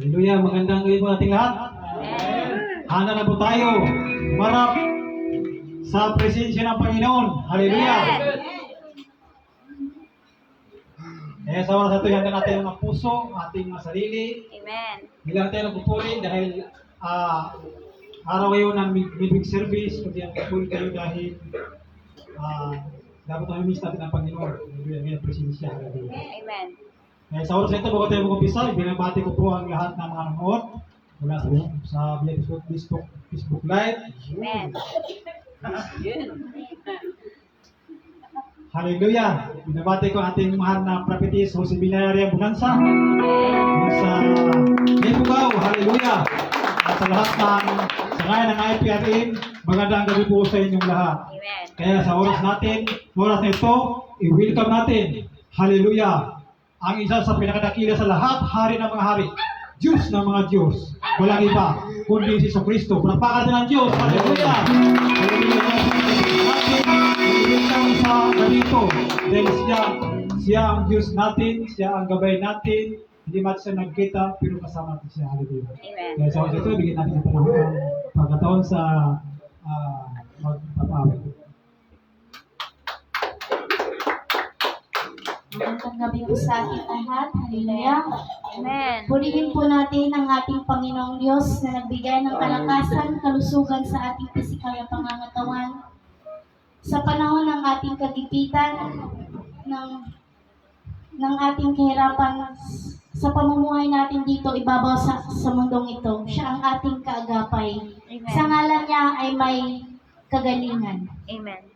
Hallelujah, magandang gabi po ating lahat. Handa na po tayo marap sa presensya ng Panginoon. Hallelujah. Kaya sa oras na ito, handa natin ang puso, ating mga sarili. Amen. Bilang tayo nagpupuri dahil araw ngayon ng midweek service, kasi ang pupuri kayo dahil dapat namimiss natin ang Panginoon. Hallelujah, ngayon presensya. Hallelujah. Amen. Sa oras na ito, bago tayo mag-umpisa, binabati ko po ang lahat ng mga nanonood mula sa Facebook Live. Amen. Hallelujah! Binabati ko ating mahal na prophetess Josebinaria Bonanza sa Nebugaw. Hallelujah! At sa lahat ng ngayon ng IPRM, magandang gabi po sa inyong lahat. Amen. Kaya sa oras na ito, i-welcome natin. Hallelujah! Ang isa sa pinakadakila sa lahat, hari ng mga hari, Diyos ng mga Diyos. Walang iba, kundi si Kristo. Palakpakan din ang Diyos. Hallelujah! Hallelujah! Natin sa ganito dahil siya ang Diyos natin, siya ang gabay natin. Hindi man siya nagkita, pero kasama natin siya. Hallelujah! Amen. Kaya sa oras ito, bigyan natin ng panahon ng pagkataon sa magpapawid. Magandang gabi po sa ating lahat. Hallelujah. Amen. Purihin po natin ang ating Panginoong Diyos na nagbigay ng kalakasan, kalusugan sa ating pisikal na pangangatawan. Sa panahon ng ating kagipitan, ng ating kahirapan, sa pamumuhay natin dito, ibabaw sa mundong ito, siya ang ating kaagapay. Amen. Sa ngalan niya ay may kagalingan. Amen.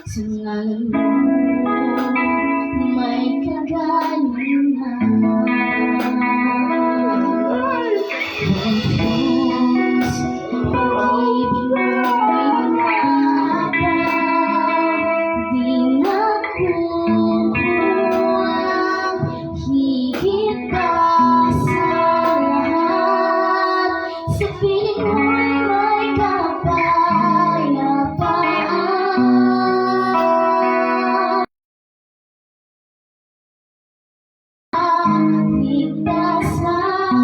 Sa ngalan mo, may kagalingan. Bukod sa pag-ibig mo'y inaabang, di nakukuha, higit pa sa lahat. Sa piling mo'y may kapayapaan. Ligtasan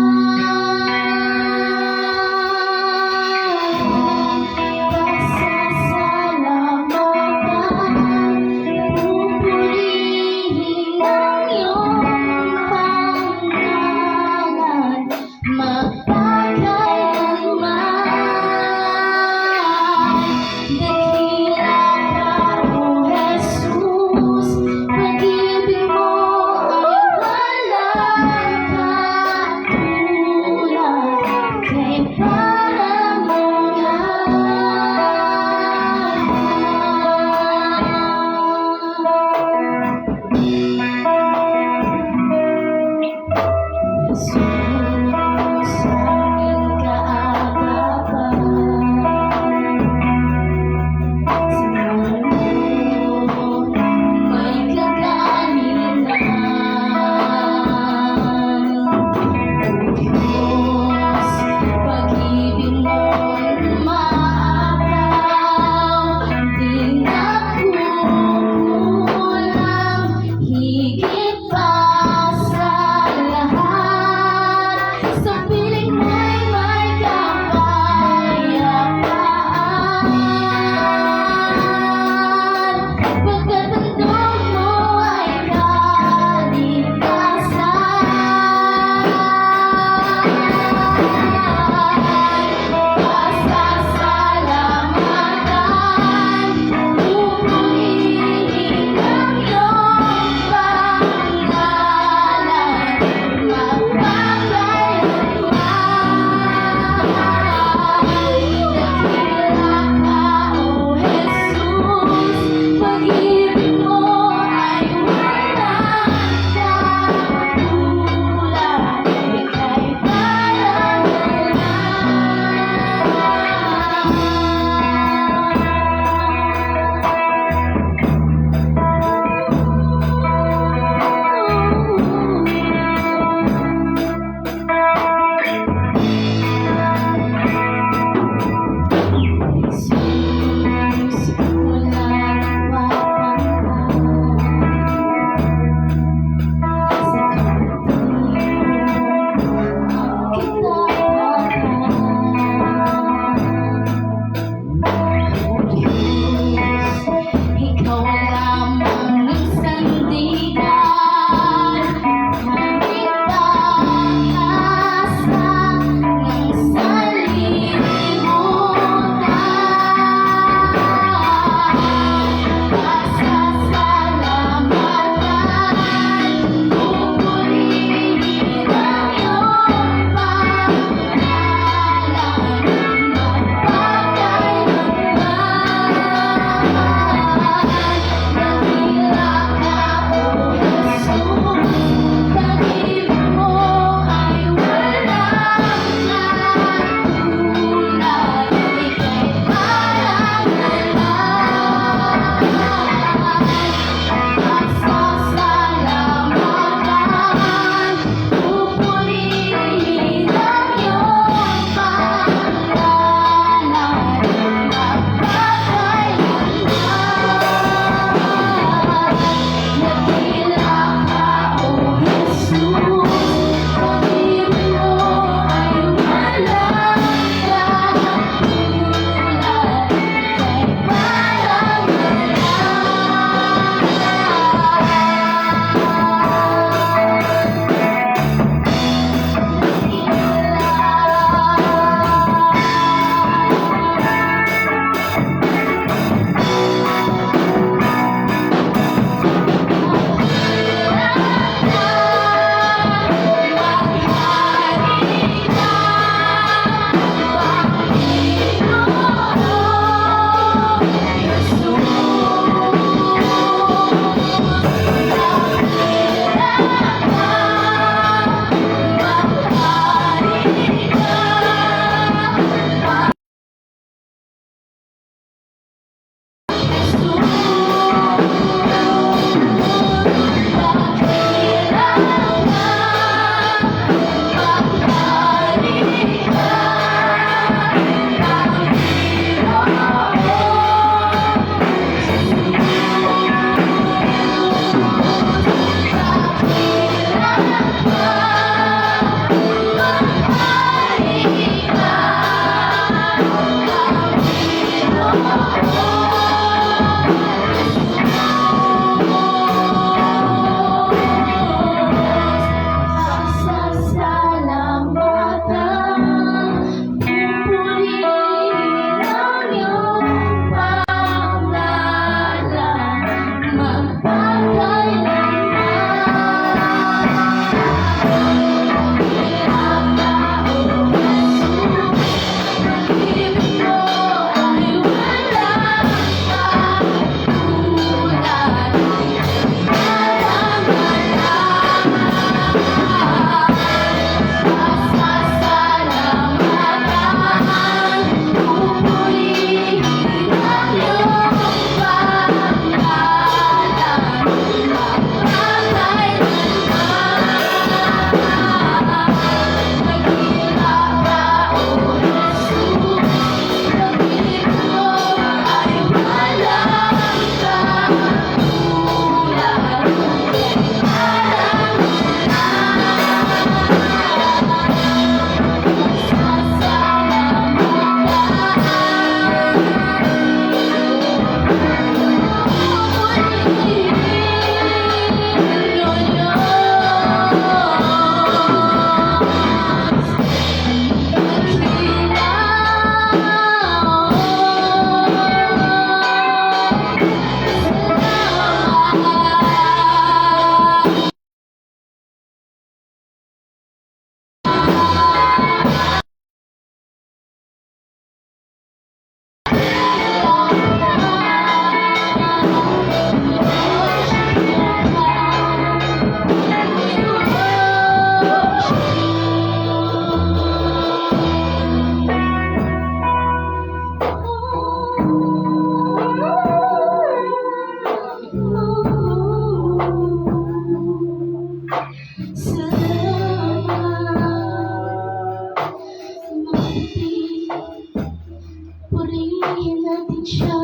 Purihin natin siya.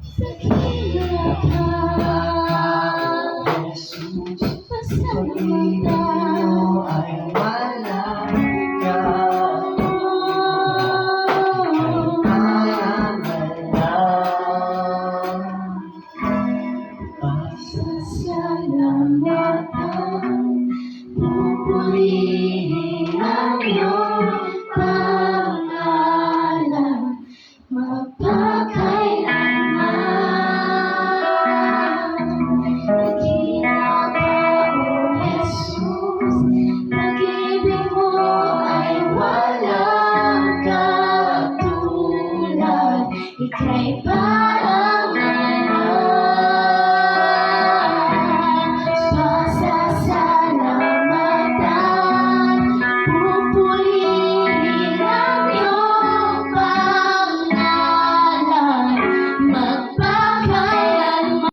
Sakila ka, pasalamatan. ay wala ka. Pasasalamatan, pupurihin ang iyong pangalan, magpakailanman. Dakila ka, O Jesus, pag-ibig mo ay walang katulad, ika'y parang pasasalamatan, pupurihin ang iyong pangalan, magpakailanman.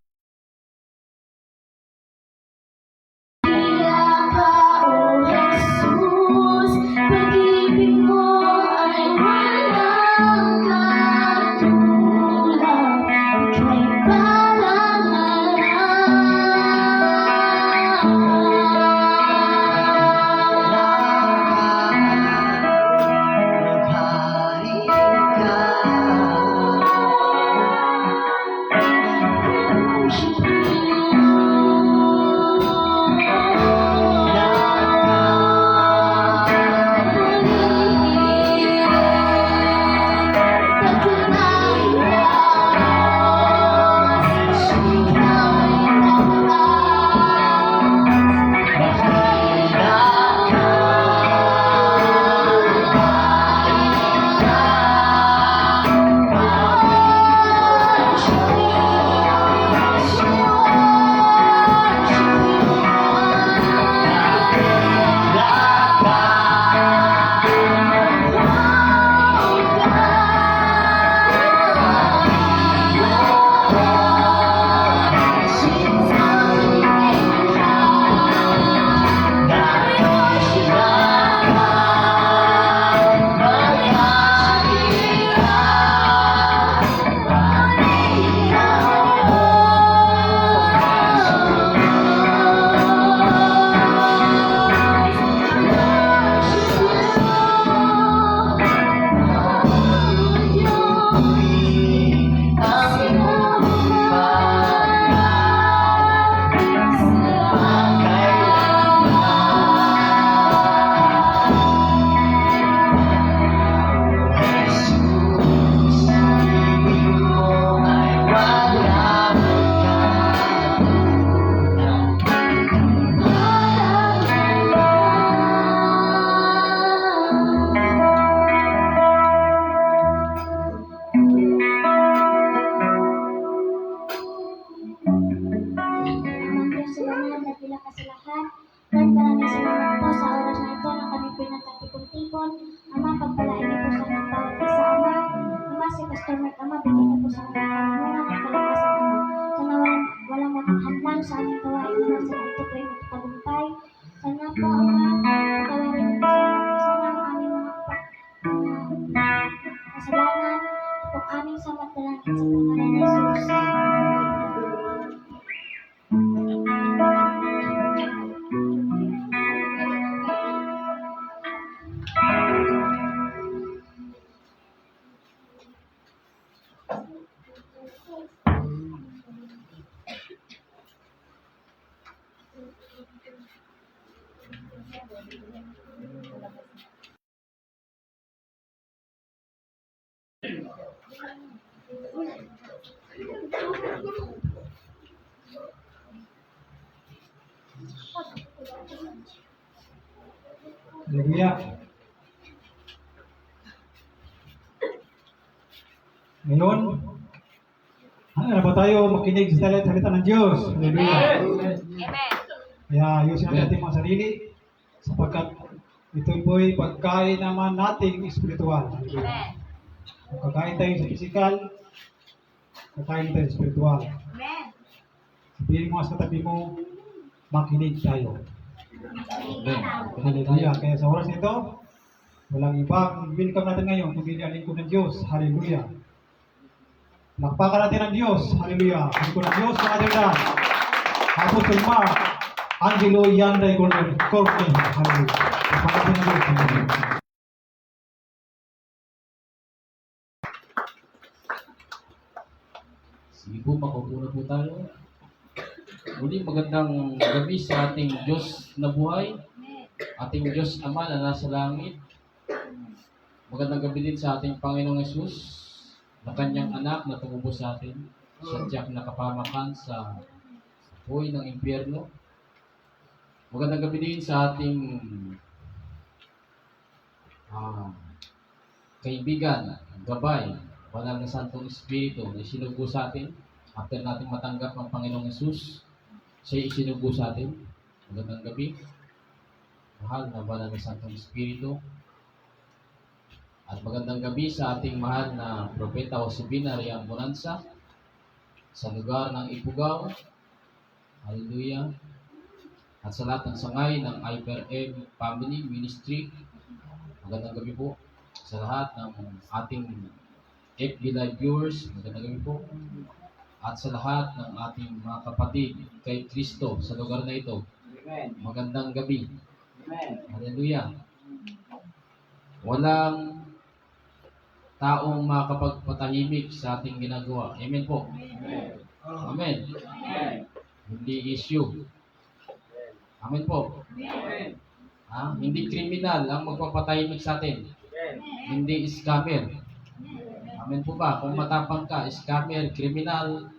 Dakila ka, O Jesus, pag-ibig mo ay walang katulad, ika'y parang Maghari ka. Salamat, dakila ka sa lahat. Lord, maraming salamat po sa oras na ito na kami pinagkatipon-tipon. Ama, pagpalain niyo po sa aming bawat isa, Ama. Ama, si Pastor Mark, Ama, bigyan niyo po sa aming karanungan at kalakasan, Ama. Sana walang maghadlang sa aming gawain, Ama. Sana ito po ay magtagumpay. Sana po, Ama, patawarin niyo po sana ang aming mga kasalanan. Kung aming samat na lang sa pangalan ni Jesus. Hallelujah. Ngayon, ano ba tayo makinig sa salita ng Diyos? Hallelujah. Kaya ayusin natin ating mga sarili sapagkat ito po'y pagkain naman nating espiritual. Kung kakain tayo sa physical, Kakain tayo spiritual. Amen. Sabihin mo sa katabi mo, makinig tayo. Amen. Hallelujah. Kaya sa oras nito, walang ibang welcome natin ngayon kundi ang lingkod ng Diyos. Hallelujah. Nakpakan natin ang Diyos. Hallelujah. Lingkod ng Diyos, mga kaibigan. Apostol Mark, Angelo Yanday Courtney. Hallelujah. Nakpakan natin ang Diyos. Hallelujah. Sige po, makupo na po tayo. Muli magandang gabi sa ating Diyos na buhay, ating Diyos Ama na nasa langit. Magandang gabi din sa ating Panginoong Yesus, na kanyang anak na tumubo sa atin, sadyang nakapamakan sa buhay ng impyerno. Magandang gabi din sa ating kaibigan, gabay, banal na Santong Espiritu na isinugo sa atin after natin matanggap ang Panginoong Yesus. Siya isinugo sa atin. Magandang gabi, mahal na banal na Santong Espiritu. At magandang gabi sa ating mahal na Propeta Josebina Rian Bonanza sa lugar ng Ifugao. Hallelujah. At sa lahat ng sangay ng IPRM Family Ministry, magandang gabi po sa lahat ng ating FB Live viewers, magandang gabi po. At sa lahat ng ating mga kapatid kay Kristo sa lugar na ito, magandang gabi. Hallelujah. Walang taong makapagpatahimik sa ating ginagawa. Amen po. Amen. Hindi issue. Amen po. Hindi kriminal ang magpapatahimik sa atin. Hindi scammer. Amen po ba? Kung matapang ka, scammer, kriminal,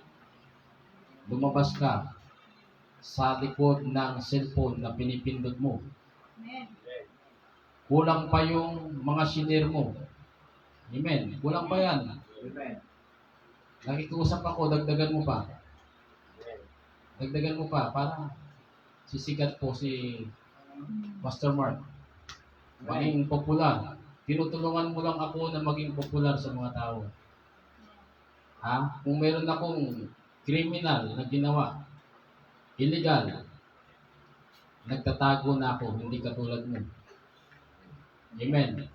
lumabas ka sa likod ng cellphone na pinipindot mo. Kulang pa yung mga shinare mo. Amen. Kulang pa yan. Nakikiusap ako, dagdagan mo pa. Dagdagan mo pa para sisikat po si Pastor Mark. Maging popular. Tinutulungan mo lang ako na maging popular sa mga tao. Kung meron akong criminal na ginawa, illegal, nagtatago na ako, hindi katulad mo. Amen.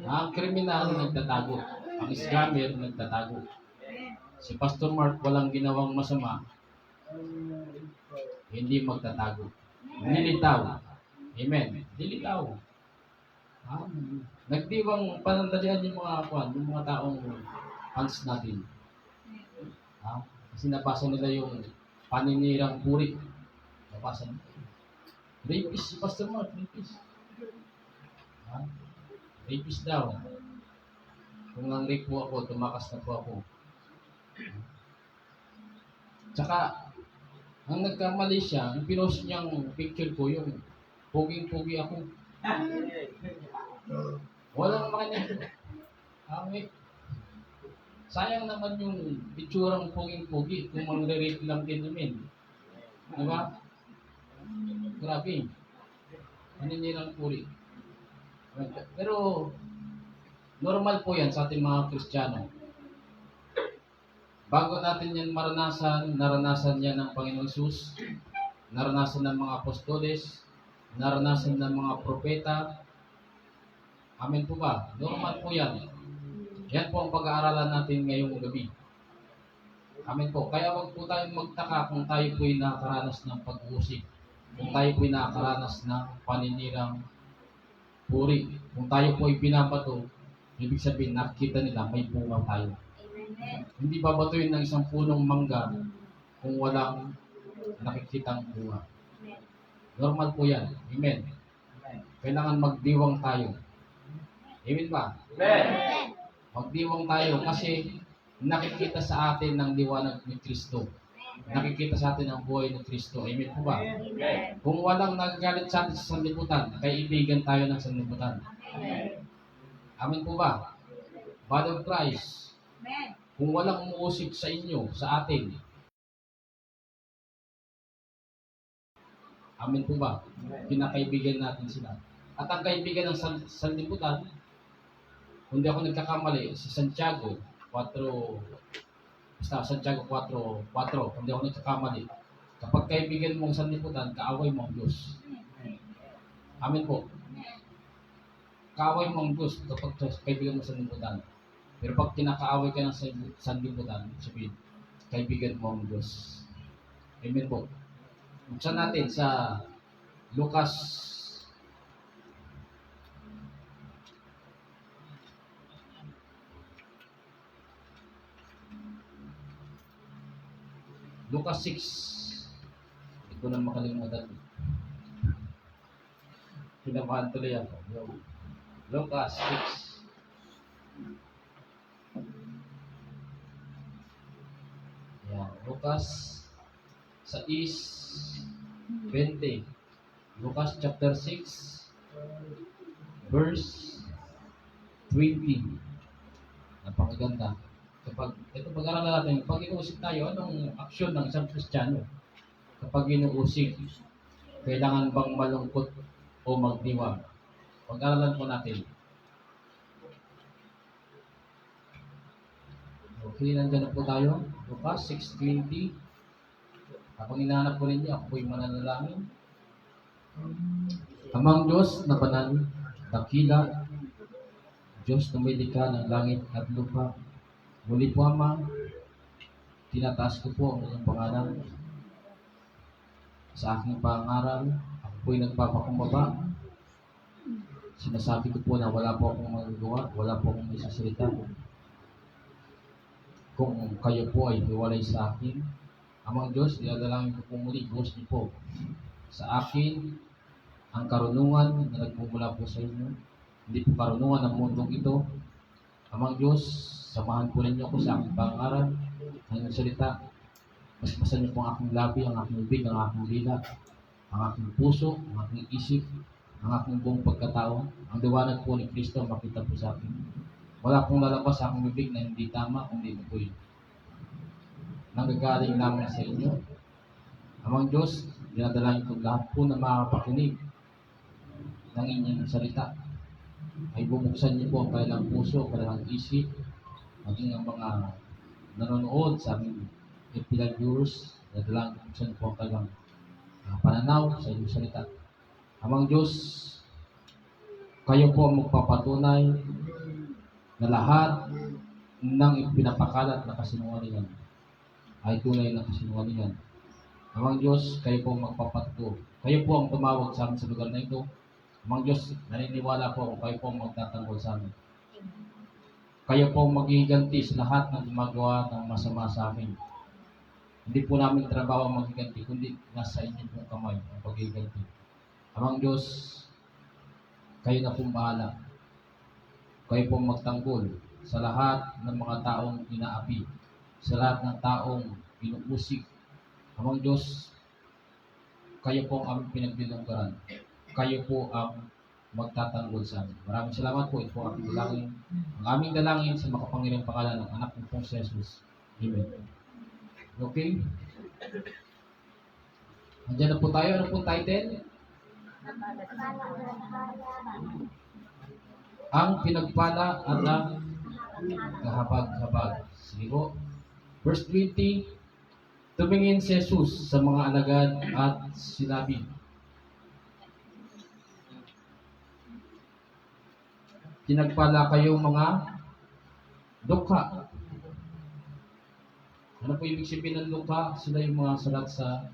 Ang kriminal nagtatago. Ang scammer nagtatago. Si Pastor Mark walang ginawang masama, hindi magtatago. Nilitaw. Amen. Nilitaw. Nagdiwang panandalian yung mga taong fans natin. Kasi nabasa nila yung paninirang puri. Nabasa nila. Rapist si Pastor Mark, rapist. Rapist daw. Kung ang rape po ako, tumakas na po ako. Tsaka, ang nagkamali siya, ang pinost niyang picture ko, yung puging-pugi ako. Walang makinig. Sayang naman yung itsurang puging-pugi kung magre-rape lang din namin. Diba? Grabe. Paninirang puri. Pero, normal po yan sa ating mga Kristiyano. Bago natin yan naranasan yan ng Panginoon Jesus, naranasan ng mga apostoles, naranasan ng mga propeta. Amen po ba? Normal po yan. Yan po ang pag-aaralan natin ngayong gabi. Amen po. Kaya wag po tayong magtaka kung tayo po'y nakakaranas ng pag-uusig. Kung tayo po'y nakakaranas ng paninirang puri. Kung tayo po'y binabato, ibig sabihin, nakikita nila may bunga tayo. Hindi babatuin ng isang punong mangga kung walang nakikitang bunga. Normal po yan. Amen. Kailangan magdiwang tayo. Amen ba? Amen. Magdiwang tayo kasi nakikita sa atin ng liwanag ni Kristo. Nakikita sa atin ang buhay ni Kristo. Amen po ba? Amen. Kung walang nagagalit sa atin sa sanlibutan, kaibigan tayo ng sanlibutan. Amen po ba? Body of Christ. Kung walang umuusig sa inyo, sa atin. Amen po ba? Pinakaibigan natin sila. At ang kaibigan ng sanlibutan, kung di ako nagkakamali, si Santiago, 4, basta sa Santiago 4:4, kung di ako nagkakamali. Kapag kaibigan mong sanlibutan, kaaway mo ang Diyos. Amen po. Kaaway mo ang Diyos kapag kaibigan mo sa sanlibutan. Pero pag kinakaaway ka ng sanlibutan, sabihin, kaibigan mo ang Diyos. Amen po. Buksan natin sa Lucas Lucas 6. Hindi ko na makalimutan. Pinamahan tuloy ako. Lucas 6. Yan. Lucas 6:20. Lucas chapter 6 verse 20. Napakaganda. Ito pag-aralan natin, pag inuusig tayo, anong aksyon ng isang Kristiyano? Kapag inuusig, kailangan bang malungkot o magdiwang? Pag-aralan po natin. Okay, nandiyan na po tayo. Lucas 6:20. Habang hinahanap ko rin niya, ako po'y mananalangin. Amang Diyos na banal, dakila, Diyos na may likha ng langit at lupa. Muli po, Ama, tinataas ko po ang inyong pangalan sa aking pangaral. Ako po'y nagpapakumbaba. Sinasabi ko po na wala po akong magagawa, wala po akong isasalita. Kung kayo po ay hiwalay sa akin, Amang Diyos, dinadalangin ko po muli, Diyos niyo po sa akin ang karunungan na nagmumula po sa inyo. Hindi po karunungan ng mundong ito. Amang Diyos, samahan po ninyo ako sa aking pangaral, ang inyong salita. Paspasan niyo po ang aking labi, ang aking bibig, ang aking dila, ang aking puso, ang aking isip, ang aking buong pagkatao. Ang liwanag po ni Kristo makita po sa akin. Wala pong lalabas sa aking bibig na hindi tama, kundi ito po yun. Nanggagaling namin sa inyo. Amang Diyos, dinadalangin ko lahat po na makakapakinig ng inyong salita. Ay bubuksan niyo po ang kanilang puso, kanilang isip, maging ang mga nanonood sa aming epilang viewers. Dinadalangin ko buksan po ang kanilang pananaw sa inyong salita. Amang Diyos, kayo po ang magpapatunay na lahat ng ipinapakalat na kasinungalingan ay tunay na kasinungalingan. Amang Diyos, kayo po ang magpapatuto. Kayo po ang tumawag sa amin sa lugar na ito. Amang Diyos, naniniwala po ako, kayo po ang magtatanggol sa amin. Kayo po ang maghihiganti sa lahat ng gumagawa ng masama sa amin. Hindi po namin trabaho ang maghiganti, kundi nasa inyo pong kamay ang paghihiganti. Amang Diyos, kayo na pong bahala. Kayo pong magtanggol sa lahat ng mga taong inaapi, sa lahat ng taong inuusig. Amang Diyos, kayo po ang aming pinaglilingkuran. Kayo po ang magtatanggol sa amin. Maraming salamat po. Ito po ang aming dalangin. Ang aming dalangin sa makapangyarihang pangalan ng anak ng pong si Jesus. Amen. Okay? Andiyan na po tayo. Ano pong title? Ang pinagpala at ang kahabag-habag. Sige po. Verse 20, tumingin si Jesus sa mga alagad at sinabi, pinagpala kayong mga dukha. Ano po ibig sabihin ng dukha? Sila yung mga salat sa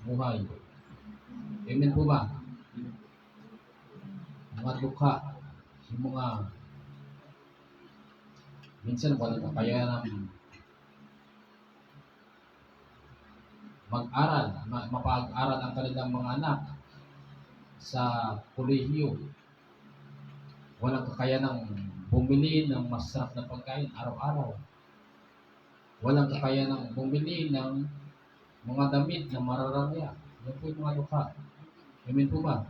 buhay. Amen po ba? Mga dukha. Yung mga minsan wala na kaya ng mag-aral, mapag-aral ang kanilang mga anak sa kolehiyo. Walang kakayanang bumili ng masarap na pagkain araw-araw. Walang kakayanang bumili ng mga damit na mararangya. Yan po yung mga dukha. Amen po ba?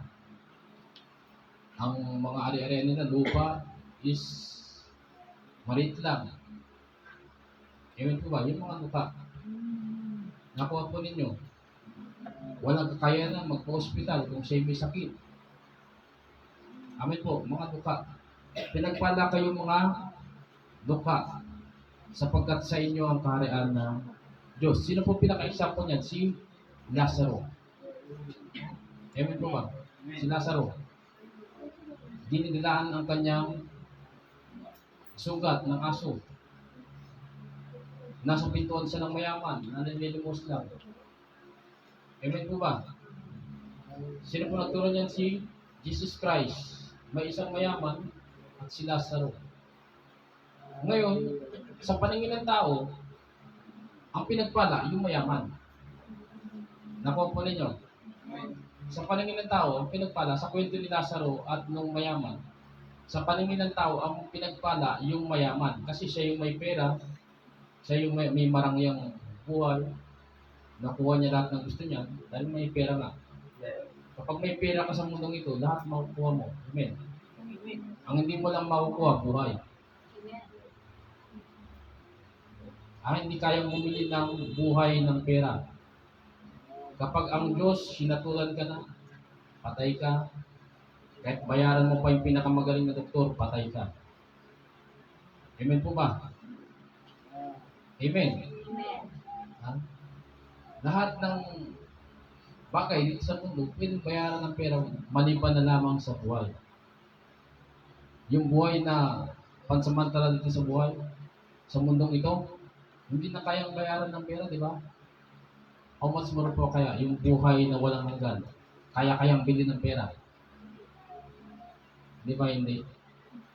Ang mga ari-ari nila, lupa is maliit lang. Amen po ba? Yung mga dukha. Nakuha po ninyo. Walang kakayanan magpa-hospital kung siya may sakit. Amen po, mga dukha. Pinagpala kayo mga dukha. sapagkat sa inyo ang kaharian ng Diyos. Sino po pinaka-example niyan? Si Lazaro. Amen po ba? Si Lazaro. Dinidilaan ang kanyang sugat ng aso. Nasa pintuan siya ng mayaman, naninilimos lang. Amen po ba? Sino po nagturo niyan? Si Jesus Christ. May isang mayaman at si Lazaro. Ngayon, sa paningin ng tao, ang pinagpala, yung mayaman. Nakuha po ninyo? Sa paningin ng tao, ang pinagpala, sa kwento ni Lazaro at nung mayaman, sa paningin ng tao, ang pinagpala, yung mayaman. Kasi siya yung may pera, siya yung may marangyang buhay, nakuha niya lahat ng gusto niya, dahil may pera nga. Kapag may pera ka sa mundong ito, lahat makukuha mo. Amen. Ang hindi mo lang makukuha, buhay. Hindi kayang bumili ng buhay ng pera. Kapag ang Diyos, hinatulan ka na, patay ka. Kahit bayaran mo pa yung pinakamagaling na doktor, patay ka. Amen po ba? Amen. Ha? Lahat ng bagay dito sa mundo, pwede bayaran ng pera, maliban na lamang sa buhay. Yung buhay na pansamantala dito sa buhay, sa mundong ito, hindi na kayang bayaran ng pera, di ba? How much more po kaya yung buhay na walang hanggan? Kaya-kayang bili ng pera. Di ba hindi?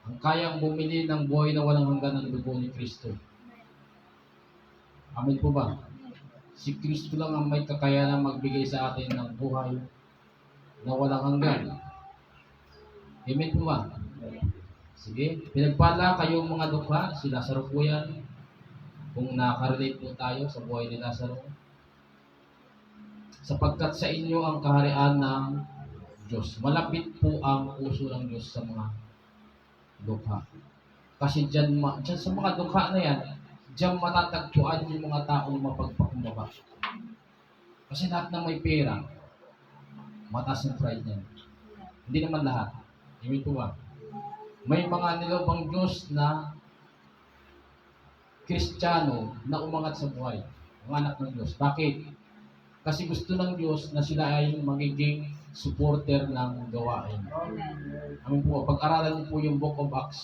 Ang kayang bumili ng buhay na walang hanggan ang dugo ni Kristo. Amen po ba? Si Kristo lang ang may kakayanan magbigay sa atin ng buhay na walang hanggan. Amen po ba? Sige, pinagpala kayong mga dukha, si Lazaro po yan. Kung nakarelate po tayo sa buhay ni Lazaro. Sapagkat sa inyo ang kaharian ng Diyos. Malapit po ang puso ng Diyos sa mga dukha. Kasi dyan sa mga dukha na yan, diyan matatagpuan yung mga taong mapagpakumbaba. Kasi lahat na may pera, mataas ng pride niyan. Hindi naman lahat. Amen po ba? May mga nilobang Diyos na Kristiyano na umangat sa buhay. Ang anak ng Diyos. Bakit? Kasi gusto ng Diyos na sila ay magiging supporter ng gawain. Amen po. Pag-aralan niyo po yung Book of Acts.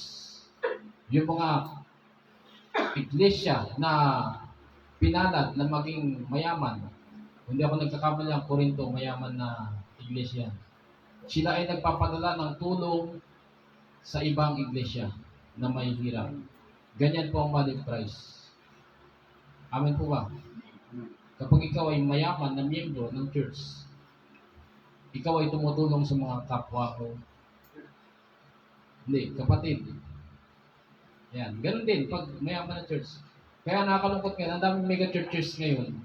Yung mga iglesia na pinalad na maging mayaman. Hindi ako nagkakamali, ang Corinto, mayaman na iglesia. Sila ay nagpapadala ng tulong sa ibang iglesia na may hirap. Ganyan po ang body of Christ. Amen po ba? Kapag ikaw ay mayaman na miyembro ng church, ikaw ay tumutulong sa mga kapwa ko. Hindi, kapatid. Yan, ganun din pag mayaman na church. Kaya nakakalungkot ngayon, ang daming mega churches ngayon.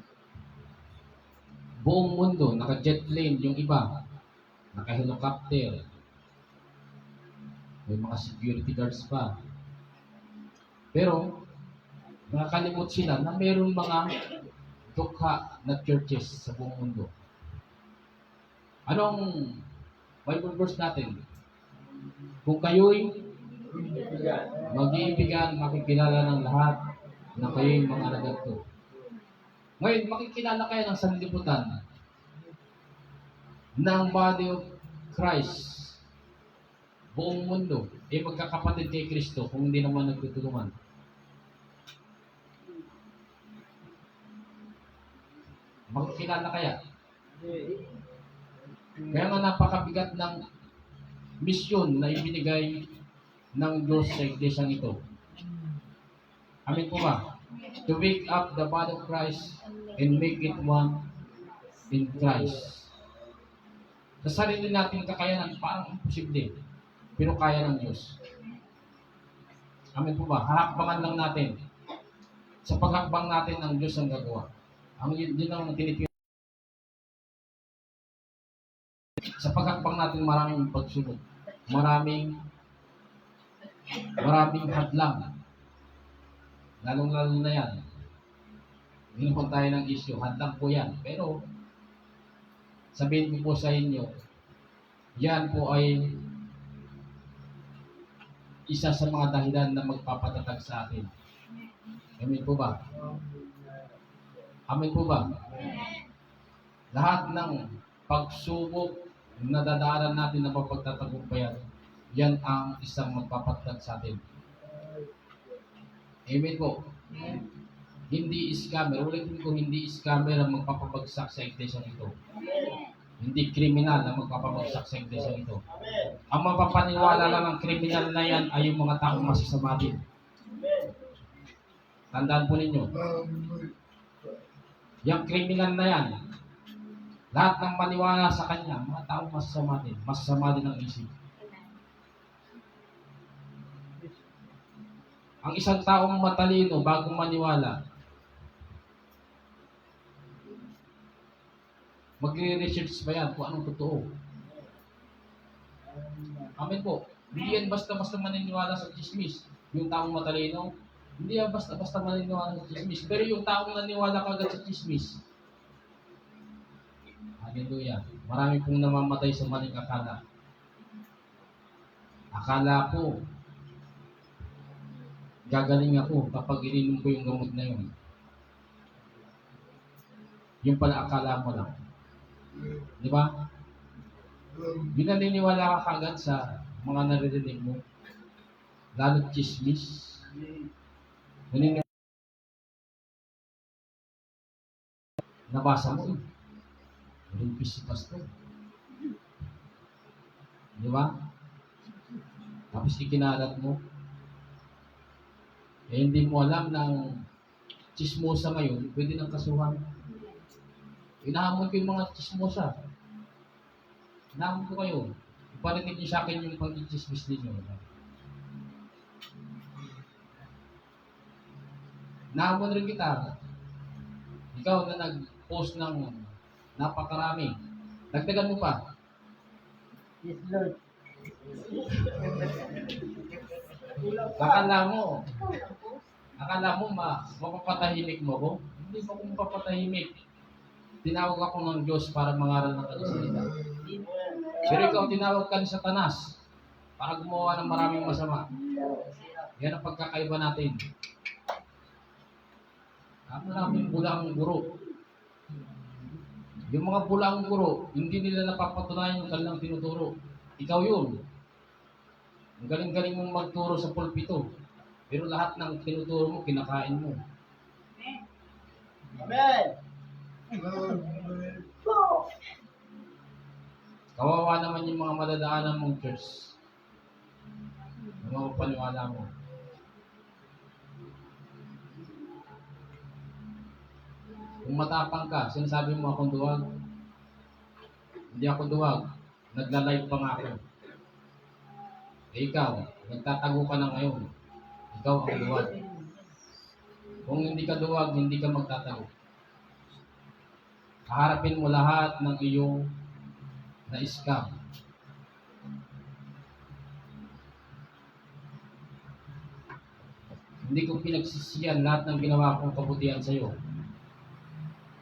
Buong mundo, naka-jet plane yung iba. Naka-helicopter. May mga security guards pa. Pero, nakakalimot sila na mayroong mga dukha na churches sa buong mundo. Anong Bible verse natin? Kung kayo'y mag-iibigan, makikilala ng lahat na kayo'y mga naganto. Ngayon, makikilala kayo ng sanlibutan ng body of Christ. Buong mundo ay magkakapatid kay Kristo kung hindi naman nagtutulungan. Makikilala kaya? Kaya nga napakabigat ng misyon na ibinigay ng Diyos sa iglesyang ito. Amin po ba? To wake up the body of Christ and make it one in Christ. Sa sarili natin kakayanan, parang imposible. Pero kaya ng Diyos. Amin po ba? Hahakbangan lang natin. Sa paghakbang natin ng Diyos ang gagawa. Ang yun ang tinipid. Sa paghakbang natin maraming pagsunod. Maraming hadlang. Lalong-lalo na yan. Ginukon tayo ng issue. Hadlang po yan. Pero, sabihin ko po sa inyo, yan po ay isa sa mga dahilan na magpapatatag sa atin. Amen po ba? Amen po ba? Lahat ng pagsubok na dadaanan natin na mapagtatagumpayan, yan ang isang magpapatag sa atin. Amen po. Hindi scammer. Ulitin ko, hindi scammer ang magpapabagsak sa iglesia ito. Hindi kriminal ang magpapabagsak sa iglesia ito. Ang mapapaniwala lang ng kriminal na yan ay yung mga taong masasama din. Tandaan po ninyo. Yung kriminal na yan, lahat ng maniwala sa kanya, mga taong masasama din. Masasama din ang isip. Ang isang taong matalino bago maniwala, magre-research ba yan kung anong totoo? Amen po. Hindi yan basta-basta maniniwala sa chismis. Yung taong matalino, hindi yan basta-basta maniniwala sa chismis. Pero yung taong naniwala kagad sa chismis, hallelujah. Marami pong namamatay sa maling akala. Akala ko, gagaling ako kapag ininom ko yung gamot na yun. Yung pala akala mo lang. Di ba? Yung naniniwala ka kagad sa mga naririnig mo, lalo chismis, nabasa mo, rinpis si pastor. Di ba? Tapos ikinalat mo, hindi mo alam ng chismosa ngayon, pwede ng kasuhan. Inahamon ko yung mga chismosa. Inahamon ko kayo. Iparinig niyo sa akin yung pag-chismis ninyo. Inahamon rin kita. Ikaw na nag-post ng napakarami. Dagdagan mo pa. Yes, Lord. Akala mo mapapatahimik mo ko? Hindi pa ko mapapatahimik. Tinawag ako ng Diyos para mangaral ng kanyang salita. Pero ikaw tinawag ka ni Satanas para gumawa ng maraming masama. Yan ang pagkakaiba natin. Ang maraming bulang guro. Yung mga bulang guro, hindi nila napapatunayan yung kanilang tinuturo. Ikaw yun. Ang galing-galing mong magturo sa pulpito. Pero lahat ng tinuturo mo, kinakain mo. Amen. Kawawa naman yung mga madadaanan mong church. Yung mga paniwala mo. Kung matapang ka, sinasabi mo akong duwag. Hindi ako duwag. Nagla-live pa nga ako. Ikaw, nagtatago ka na ngayon. Ikaw ang duwag. Kung hindi ka duwag, hindi ka magtatago. Haharapin mo lahat ng iyong na-scam. Hindi ko pinagsisiyan lahat ng ginawa kong kabutihan sa iyo.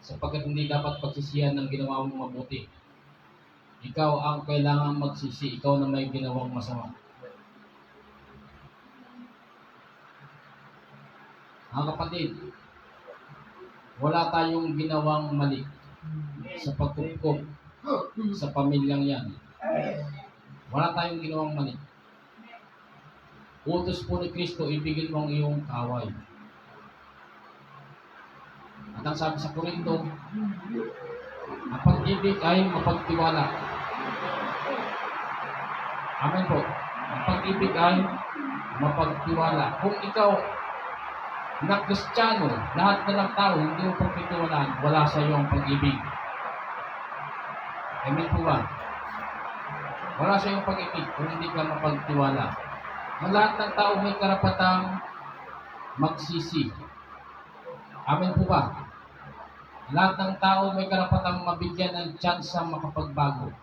Sapagkat hindi dapat pagsisiyan ng ginawa mong mabuti. Ikaw ang kailangan magsisi, ikaw na may ginawang masama. Mga kapatid, wala tayong ginawang mali sa pagkupkup sa pamilyang yan. Wala tayong ginawang mali. Utos po ni Kristo, ibigin mo ang iyong kaway. At ang sabi sa Korinto, ang pag-ibig ay mapagtiwala. Amen po. Ang pag-ibig ay mapagtiwala. Kung ikaw na Kristiyano, lahat na ng tao, hindi mo pagtitiwalaan, wala sa iyo ang pag-ibig. Amen po ba? Wala sa iyong pag-ibig kung hindi ka mapagtiwala. Ang lahat ng tao may karapatang magsisi. Amen po ba? Lahat ng tao may karapatang mabigyan ng tsansa makapagbago.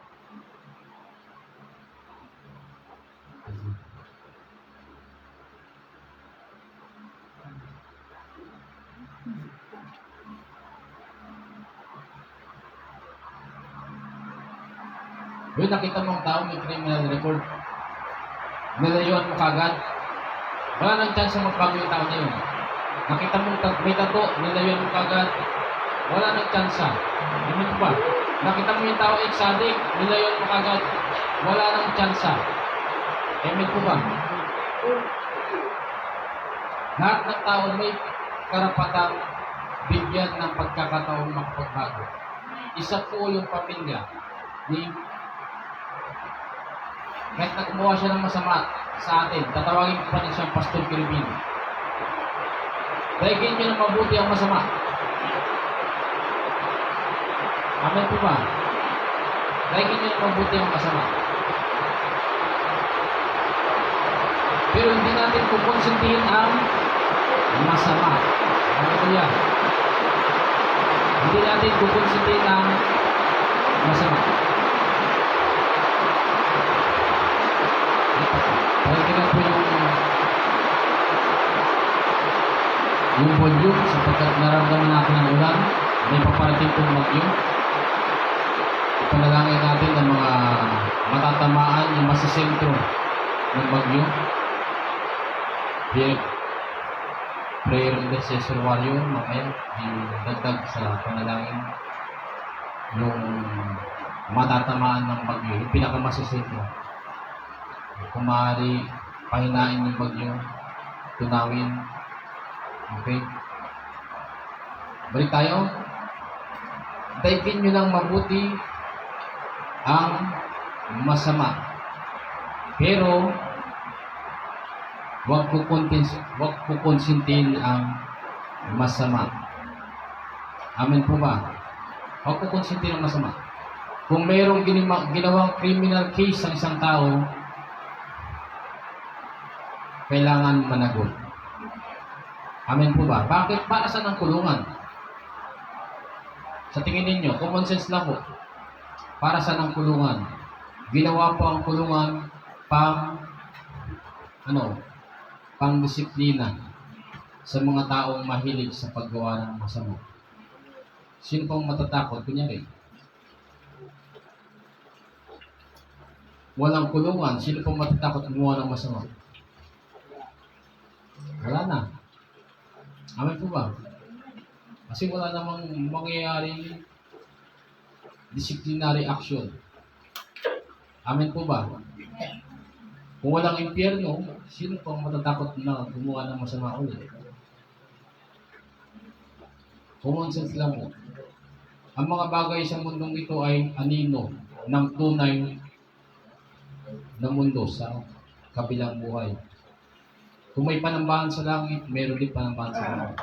Yung nakita mong tao may criminal record, nilayuan mo kagad, wala nang chance magbago yung tao na yun. Nakita mong may tato, nilayan mo kagad, wala nang tsansa. Amen po ba? Nakita mo yung tao exotic, nilayan mo kagad, wala nang tsansa. Amen po ba? Lahat ng tao may karapatang bigyan ng pagkakataong makapagbago. Isa po yung pamilya ni kahit na gumawa siya ng masama sa atin, tatawagin ko pa rin siyang Pastor Kiribino. Daigin niyo ng mabuti ang masama. Amen po ba? Daigin niyo ng mabuti ang masama. Pero hindi natin kukonsintihin ang masama. Hallelujah. Hindi natin kukonsintihin ang masama. Pakinggan po yung volume sapagkat naramdaman natin ang ulan. May paparating pong bagyo. Panalangin natin ang mga matatamaan yung masasentro ng bagyo. Prayer intercessor warrior, mamaya dagdag sa panalangin yung matatamaan ng bagyo, yung pinakamasasentro. Kung maaari, pahinain yung bagyo, tunawin. Okay? Balik tayo. Daigin nyo lang mabuti ang masama. Pero, huwag kukonsintihin ang masama. Amen po ba? Huwag kukonsintihin ang masama. Kung mayroong ginawang criminal case sa isang tao, kailangan managot. Amen po ba? Bakit? Para saan ang kulungan? Sa tingin ninyo, common sense lang po. Para saan ang kulungan? Ginawa po ang kulungan pang-disiplina sa mga taong mahilig sa paggawa ng masama. Sino pong matatakot? Kunyari, walang kulungan. Sino pong matatakot gumawa ng masama? Wala na. Amen po ba? Kasi wala namang mangyayari disciplinary action. Amen po ba? Kung walang impyerno, sino pang matatakot na gumawa ng masama ulit? Common sense lang po. Ang mga bagay sa mundong ito ay anino ng tunay na mundo sa kabilang buhay. Kung may panambahan sa langit, meron din panambahan sa langit.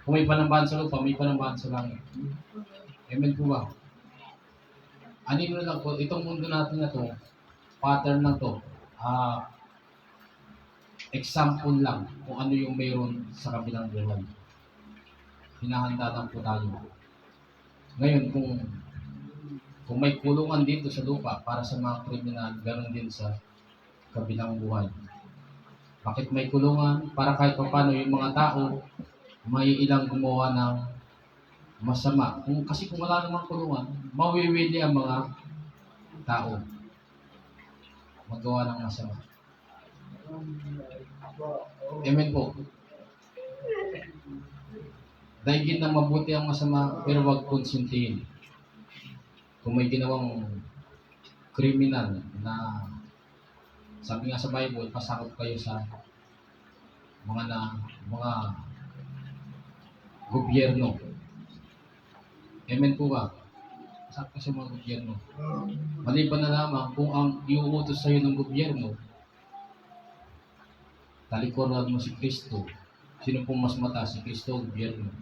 Kung may panambahan sa lupa, may panambahan sa langit. Amen po ba? Anino lang po, itong mundo natin na to, pattern lang to, example lang kung ano yung mayroon sa kabilang buhay. Hinahanda lang po tayo. Ngayon, kung may kulungan dito sa lupa para sa mga kriminal, ganoon din sa kabilang buhay. Bakit may kulungan? Para kahit paano yung mga tao may ilang gumawa ng masama. Kasi kung wala namang kulungan, mawiwili ang mga tao magawa ng masama. Amen po. Daigin na mabuti ang masama, pero wag konsintihin. Kung may ginawang kriminal na sabi nga sa Bible, pasakop kayo sa mga gobyerno. Amen po ba? Pasakop kayo sa mga gobyerno. Maliban na lamang kung ang iuutos sa iyo ng gobyerno, talikuran mo si Kristo. Sino pong mas mataas, si Kristo o gobyerno?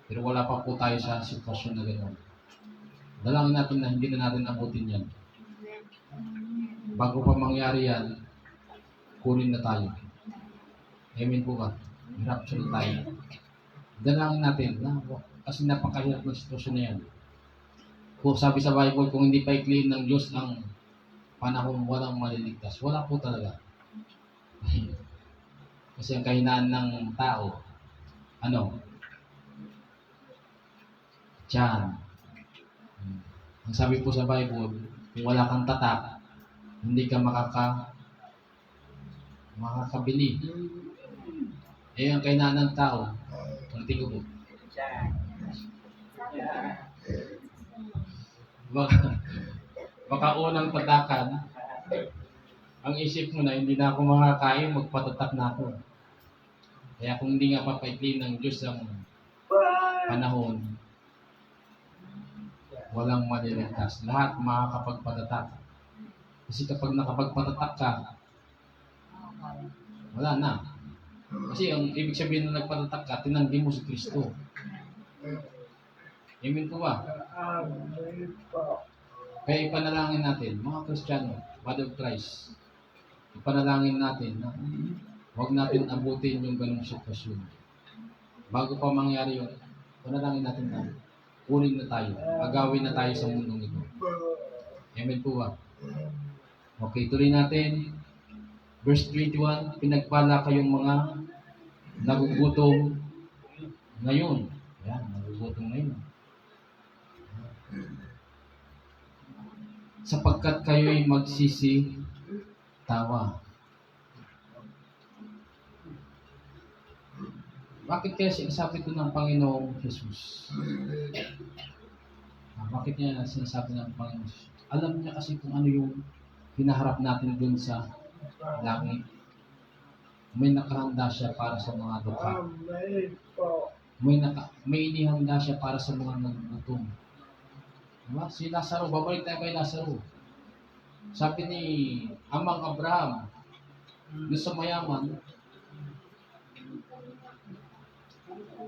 Pero wala pa po tayo sa sitwasyon na gano'n. Dalangin natin na hindi na natin abutin yan. Bago pa mangyari yan, kunin na tayo. Amen po ba? Rapture tayo. Dalangin natin na kasi napakahirap ng sitwasyon na yan. Kung sabi sa Bible, kung hindi pa ikliin ng Diyos ang panahon, walang maliligtas. Wala po talaga. Kasi ang kahinaan ng tao, tiyan. Ang sabi po sa Bible, kung wala kang tatak, hindi ka makakabili. Eh, ang kainaan ng tao, ang tigubo. Baka unang patakan, ang isip mo na hindi na ako makakain, magpatatak na ako. Kaya kung hindi nga papaitli ng Diyos ang panahon, walang maliligtas. Lahat makakapagpatatak. Kasi kapag nakapagpatatak ka, wala na. Kasi ang ibig sabihin na nagpatatak ka, tinanggi mo si Kristo. Amen po ba? Kaya ipanalangin natin, mga Kristiyano, body of Christ, ipanalangin natin na huwag natin abutin yung ganung sitwasyon. Bago pa mangyari yun, panalangin natin na kunin na tayo, agawin na tayo sa mundong ito. Amen po ba? Okay, tuloy natin. Verse 21, pinagpala kayong mga nagugutom ngayon. Yan, nagugutom ngayon. Sapagkat kayo'y magsisi tawa. Bakit kaya sinasabi ito ng Panginoong Jesus? Bakit niya sinasabi ng Panginoong Jesus? Alam niya kasi kung ano yung hinaharap natin dun sa langit. May nakahanda siya para sa mga dukha. May inihanda siya para sa mga nagugutom. Diba? Si Lazaro, babalik tayo kay Lazaro. Sabi ni Amang Abraham, doon sa mayaman,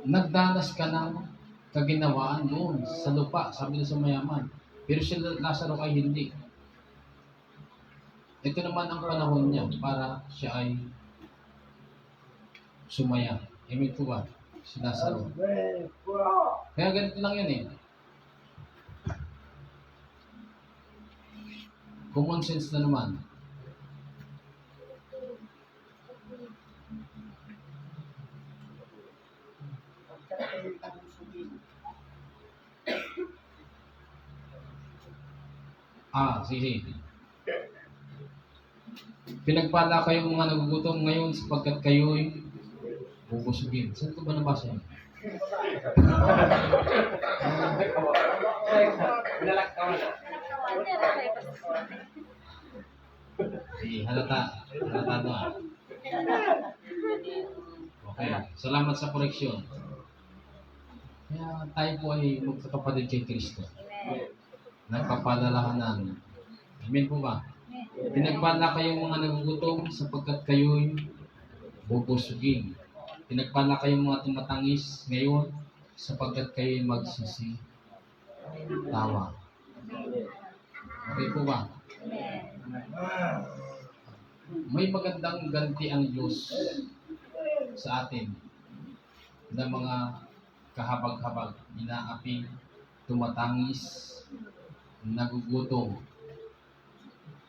nagdanas ka ng kaginawaan doon sa lupa, sabi niya sa mayaman. Pero si Lazaro ay hindi. Ito naman ang panahon niya para siya ay sumaya. Amen po ba? Si Lazaro. Kaya ganito lang yan eh. Common sense na naman. Sige. Pinagpala kayong mga nagugutom ngayon sapagkat kayo'y bubusugin. Saan ko ba nabasa yun? Halata na. Okay, salamat sa koreksyon. Kaya tayo po ay magkakapatid kay Kristo. Nagpapalalahanan. Amen po ba? Pinagpala kayong mga nagugutom sapagkat kayo'y bubusugin. Pinagpala kayong mga tumatangis ngayon sapagkat kayo'y magsisi tawa. Okay po ba? May magandang ganti ang Diyos sa atin na mga kahabag-habag, inaapi, tumatangis, nagugutom.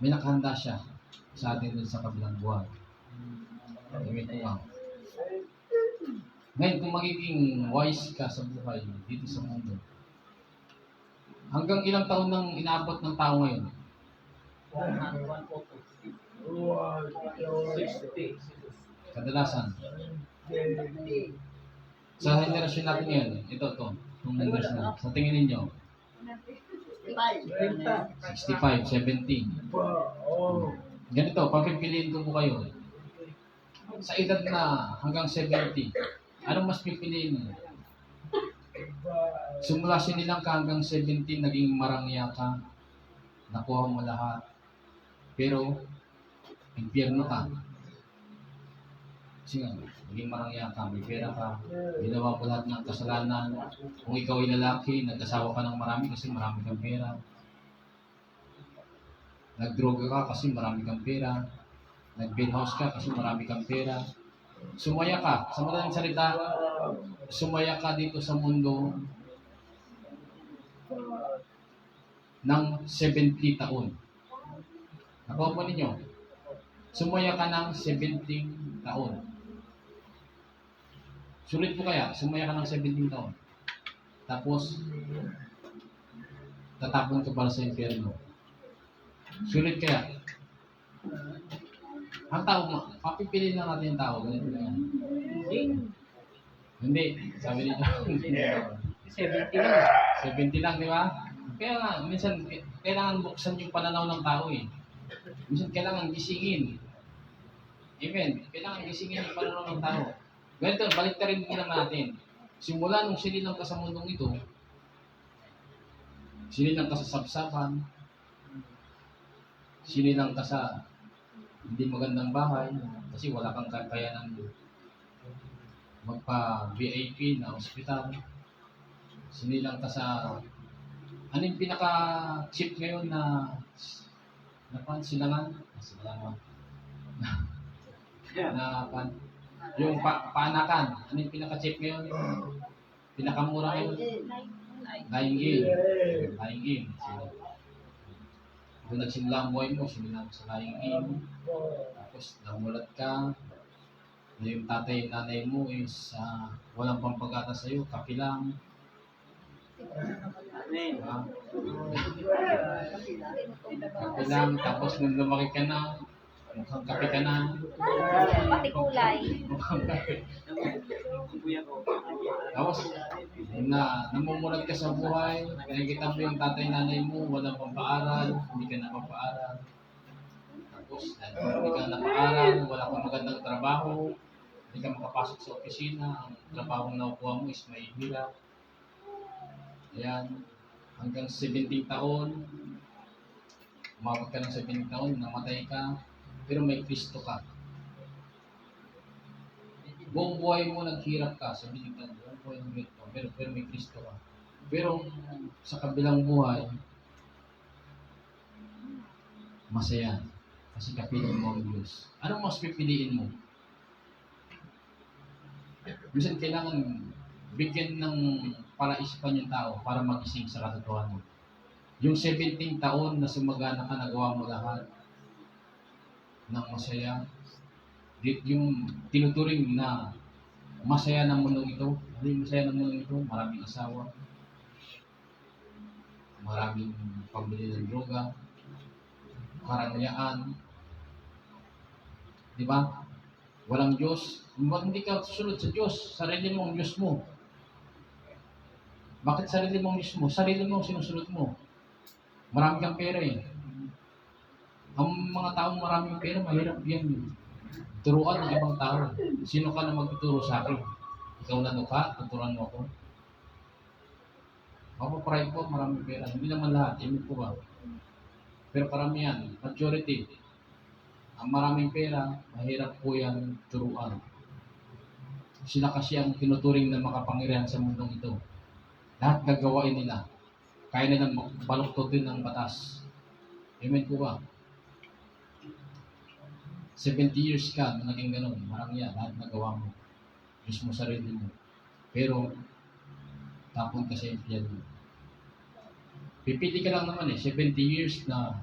May nakahanda siya sa atin dun sa kabilang buwan. Amen po ba? Ngayon, kung magiging wise ka sa buhay dito sa mundo, hanggang ilang taon nang inaabot ng tao ngayon? 60. Kadalasan. Sa henerasyon natin ngayon, ito, itong henerasyon natin. Sa tingin ninyo, 65, 70. Ganito, papipiliin ko po kayo. Sa edad na hanggang 70, anong mas pipiliin mo? Simula sinilang ka hanggang 17, naging marangya ka, nakuha mo lahat, pero impyerno ka. Kasi nga, naging marangya ka, may pera ka, ginawa mo lahat ng kasalanan. Kung ikaw ay lalaki, nag-asawa ka ng marami kasi marami kang pera. Nagdroga ka kasi marami kang pera. Nag-billhouse ka kasi marami kang pera. Sumaya ka. Sa madaling salita, sumaya ka dito sa mundo ng 70 taon. Nakuha po ninyo? Sumaya ka ng 17 taon. Sulit po kaya, sumaya ka ng 17 taon. Tapos, tatapon ka para sa impyerno. Sulit kaya? Ang tao, papipiliin lang natin yung tao. Ganito lang yan. Hindi, sabi ni John. 70 lang. 70 lang, di ba? Kaya nga, minsan, kailangan buksan yung pananaw ng tao eh. Minsan, kailangan gisingin. Amen. Kailangan gisingin yung pananaw ng tao. Ganito, balik na rin muna natin. Simula nung sinilang ka sa mundong ito, sinilang ka sa sabsaban, sinilang ka sa hindi magandang bahay, kasi wala kang kakayanan magpa-VIP na ospital. Sinilang ka sa ano yung pinaka-cheap ngayon na silangan? Silangan yung paanakan. Ano yung pinaka-cheap ngayon? Pinakamura ngayon? Lying game. Lying game. Kung nagsimula ang buhay mo, sinilang ka sa lying game. Tapos namulat ka. Yung tatay nanay mo is walang pampagata sa'yo, kapi lang. Diba? Kapi lang, tapos nung lumaki ka na, mukhang kapi ka na. Pati kulay. Mukhang kapi. Tapos, namumulat ka sa buhay, nakikita mo yung tatay nanay mo, walang pampaaral, hindi ka napapaaral. Tapos, hindi ka napaaral, wala kang magandang trabaho, hindi ka makapasok sa opisina, ang trabaho na nakukuha mo is may hirap. Ayan, hanggang 17 taon, umabot ka ng 17 taon, namatay ka, pero may Kristo ka. Buong buhay mo naghirap ka, 17 taon, buong buhay naghirap ka, pero may Kristo ka. Pero sa kabilang buhay, masaya, kasi kapiling mo ang Diyos. Anong mas pipiliin mo? Minsan kailangan bigyan ng palaisipan yung tao para magising sa katotohanan. Yung 17 taon na sumagana ka, nagawa mo lahat ng masaya. Yung tinuturing na masaya ng mundong ito. Ano yung masaya ng mundong ito? Maraming asawa. Maraming pambili ng droga. Karangyaan. Di ba? Walang Diyos. Hindi ka susunod sa Diyos. Sarili mo ang Diyos mo. Bakit sarili mo ang Diyos mo? Sarili mo ang sinusunod mo. Marami kang pera eh. Ang mga taong maraming pera, mahirap yan. Turuan ng ibang tao. Sino ka na magtuturo sa akin? Ikaw na ka, tuturuan mo ako. Mapapride ko, maraming pera. Hindi naman lahat, hindi ko ba? Pero karamihan, majority, ang maraming pera, mahirap po yan turuan. Sila kasi ang tinuturing na makapangyarihan sa mundong ito. Lahat gagawain nila. Kaya nilang baluktutin ng batas. Amen po ba? 70 years ka na naging ganun. Marami yan. Lahat nagawa mo. Diyos mo sarili mo. Pero, tapon ka sa impyerno. Pipili ka lang naman eh. 70 years na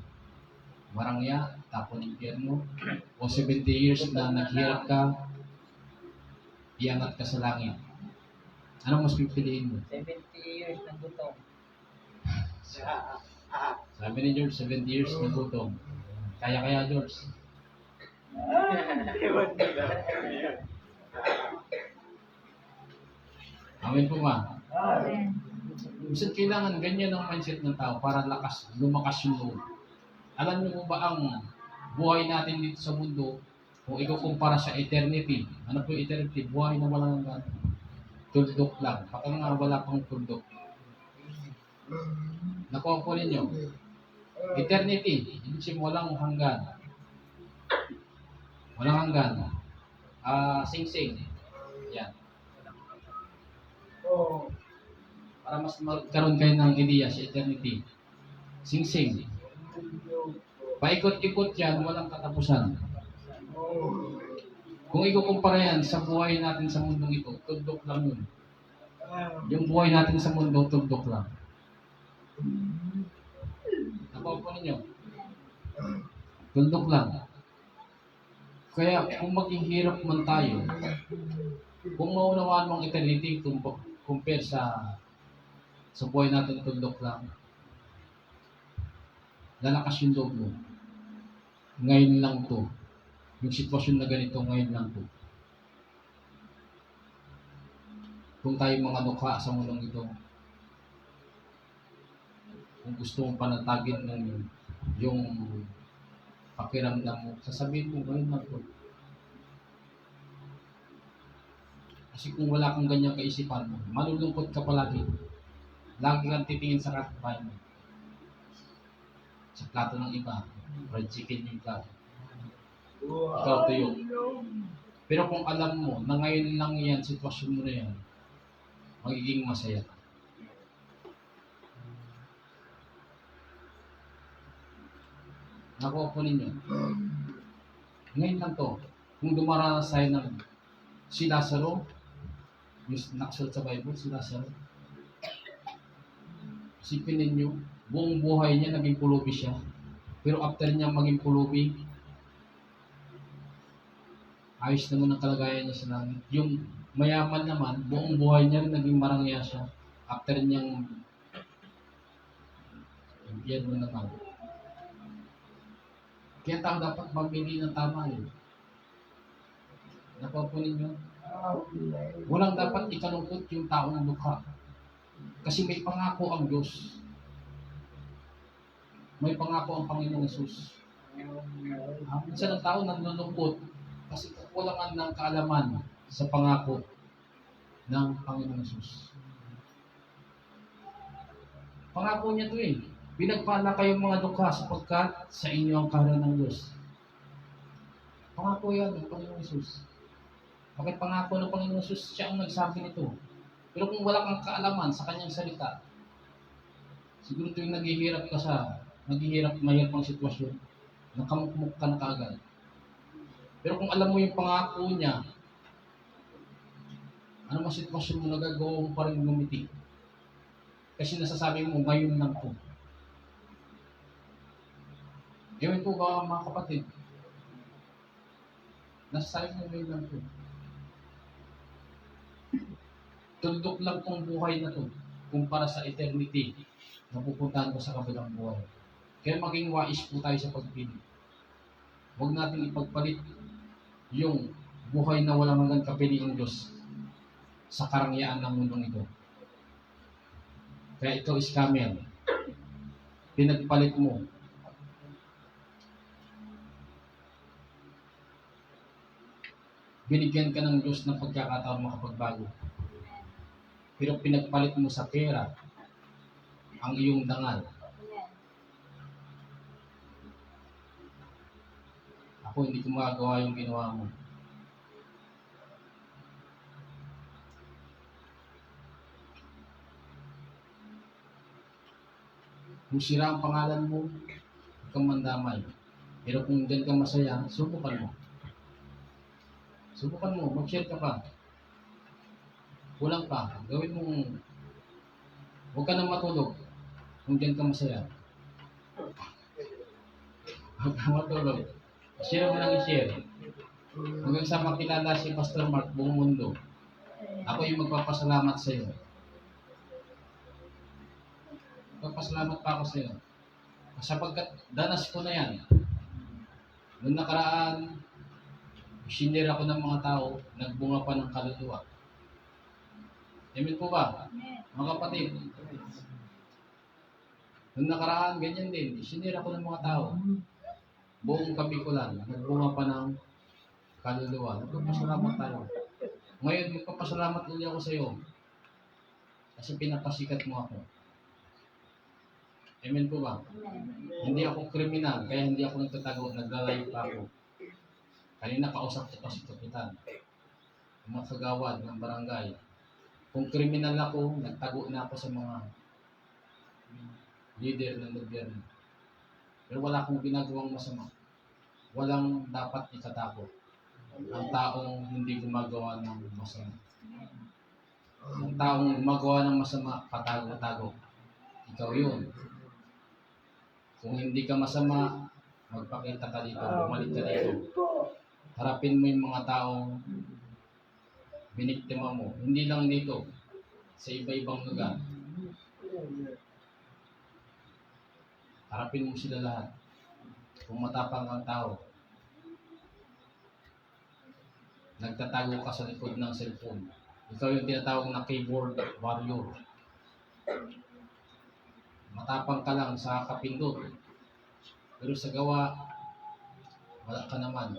marangya, tapon impyerno. O 70 years na naghirap ka, iangat ka sa langit. Anong mas pipiliin mo? 70 years na gutom. Sabi ni George, 70 years na gutom. Kaya George. Amen po ba? Minsan kailangan ganyan ang mindset ng tao para lumakas yung loob. Alam niyo po ba ang buhay natin dito sa mundo, kung ikukumpara sa eternity, ano po yung eternity? Buhay na walang tuldok lang. Baka nga wala pang tuldok. Nakuha po ninyo. Eternity, ibig sabihin walang hanggan. Walang hanggan. Sing-sing. Yan. Para mas magkaroon kayo ng ideya sa eternity. Sing-sing. Paikot-ikot yan, walang katapusan. Kung ikukumpara yan sa buhay natin sa mundong ito, tuldok lang yun. Yung buhay natin sa mundo, tuldok lang. Nakuha po ninyo. Tuldok lang. Kaya kung maghihirap man tayo, kung maunawaan mong eternity compare sa buhay natin, tuldok lang, lalakas yung loob mo. Ngayon lang to. Yung sitwasyon na ganito, ngayon lang to. Kung tayo mga dukha sa mundong ito, kung gusto mong panatagin ng yung pakiramdam mo, sasabihin mo, ngayon lang po. Kasi kung wala kang ganyang kaisipan, malulungkot ka palagi. Lagi kang titingin sa kapitbahay mo. Sa plato ng iba, fried chicken yung plato. Ikaw tuyo. Pero kung alam mo na ngayon lang yan, sitwasyon mo na yan, magiging masaya ka. Nakuha po ninyo. Ngayon lang to, kung dumaranas tayo ng si Lazaro, yung nakasulat sa Bible, si Lazaro, isipin ninyo, buong buhay niya naging pulubi siya. Pero after niya maging pulubi, ayos naman ang kalagayan niya sa langit. Yung mayaman naman, buong buhay niya naging marangya siya. After niyang yan mo naman. Kaya tao dapat mamili ng tama yun. Napapunin nyo? Walang dapat ikalungkot yung taong dukha. Kasi may pangako ang Diyos. May pangako ang Panginoong Yesus. Minsan ang tao nanlulungkot kasi kakulangan ng kaalaman sa pangako ng Panginoong Yesus. Pangako niya ito eh. Pinagpala kayong mga dukha sapagkat sa inyo ang kaharian ng Diyos. Pangako yan ng Panginoong Yesus. Bakit pangako ng Panginoong Yesus? Siya ang nagsabi nito. Pero kung wala kang kaalaman sa kanyang salita, siguro tuwing naghihirap mahirap ang sitwasyon, nakamukmuk ka na kaagad. Pero kung alam mo yung pangako niya, ano mang sitwasyon mo, nagagawa mo pa rin gumiti. Kasi nasasabi mo, ngayon lang po. Ewan po ba mga kapatid? Nasasabi mo ngayon lang po. Tuldok lang tong buhay na to kumpara sa eternity na pupuntahan ko sa kabilang buhay. Kaya maging wais po tayo sa pagpili. Huwag natin ipagpalit yung buhay na walang hanggang kapiliing Diyos sa karangyaan ng mundong ito. Kaya ito is camel. Pinagpalit mo. Binigyan ka ng Diyos ng pagkakataon makapagbago. Pero pinagpalit mo sa pera ang iyong dangal. Ako hindi ko magagawa yung ginawa mo. Kung sira ang pangalan mo, huwag kang mandamay. Pero kung dyan ka masaya, subukan mo. Subukan mo, mag-share ka pa. Kulang pa, gawin mong huwag ka nang matulog kung dyan ka masaya. Huwag ka matulog. Share mo lang i-share. Hanggang sa makilala si Pastor Mark buong mundo. Ako yung magpapasalamat sa iyo. Magpapasalamat pa ako sa iyo. Sapagkat danas ko na yan. Noong nakaraan, sinir ako ng mga tao, nagbunga pa ng kaluluwa. Amen po ba? Mga kapatid. Noong nakaraan, ganyan din. Sinir ako ng mga tao. Buong Kabikulan, nagbunga pa ng kaluluwa. Nagpapasalamat tayo. Ngayon, magpapasalamat ulit ako sa iyo. Kasi pinapasikat mo ako. Amen po ba? Hindi ako kriminal, kaya hindi ako nagtatago, naglalayo pa ako. Kanina kausap ko pa si Kapitan. Mga kagawad ng barangay. Kung kriminal ako, nagtago na ako sa mga leader ng gobyerno. Pero wala akong ginagawang masama. Walang dapat itatakot. Ang taong hindi gumagawa ng masama. Ang taong gumagawa ng masama, patago-tago. Ikaw yun. Kung hindi ka masama, magpakita ka dito, bumalik ka dito. Harapin mo yung mga taong biniktima mo. Hindi lang dito, sa iba-ibang lugar. Harapin mo sila lahat. Kung matapang ang tao, nagtatago ka sa likod ng cellphone. Ikaw yung tinatawag na keyboard warrior. Matapang ka lang sa kapindot. Pero sa gawa, wala ka naman.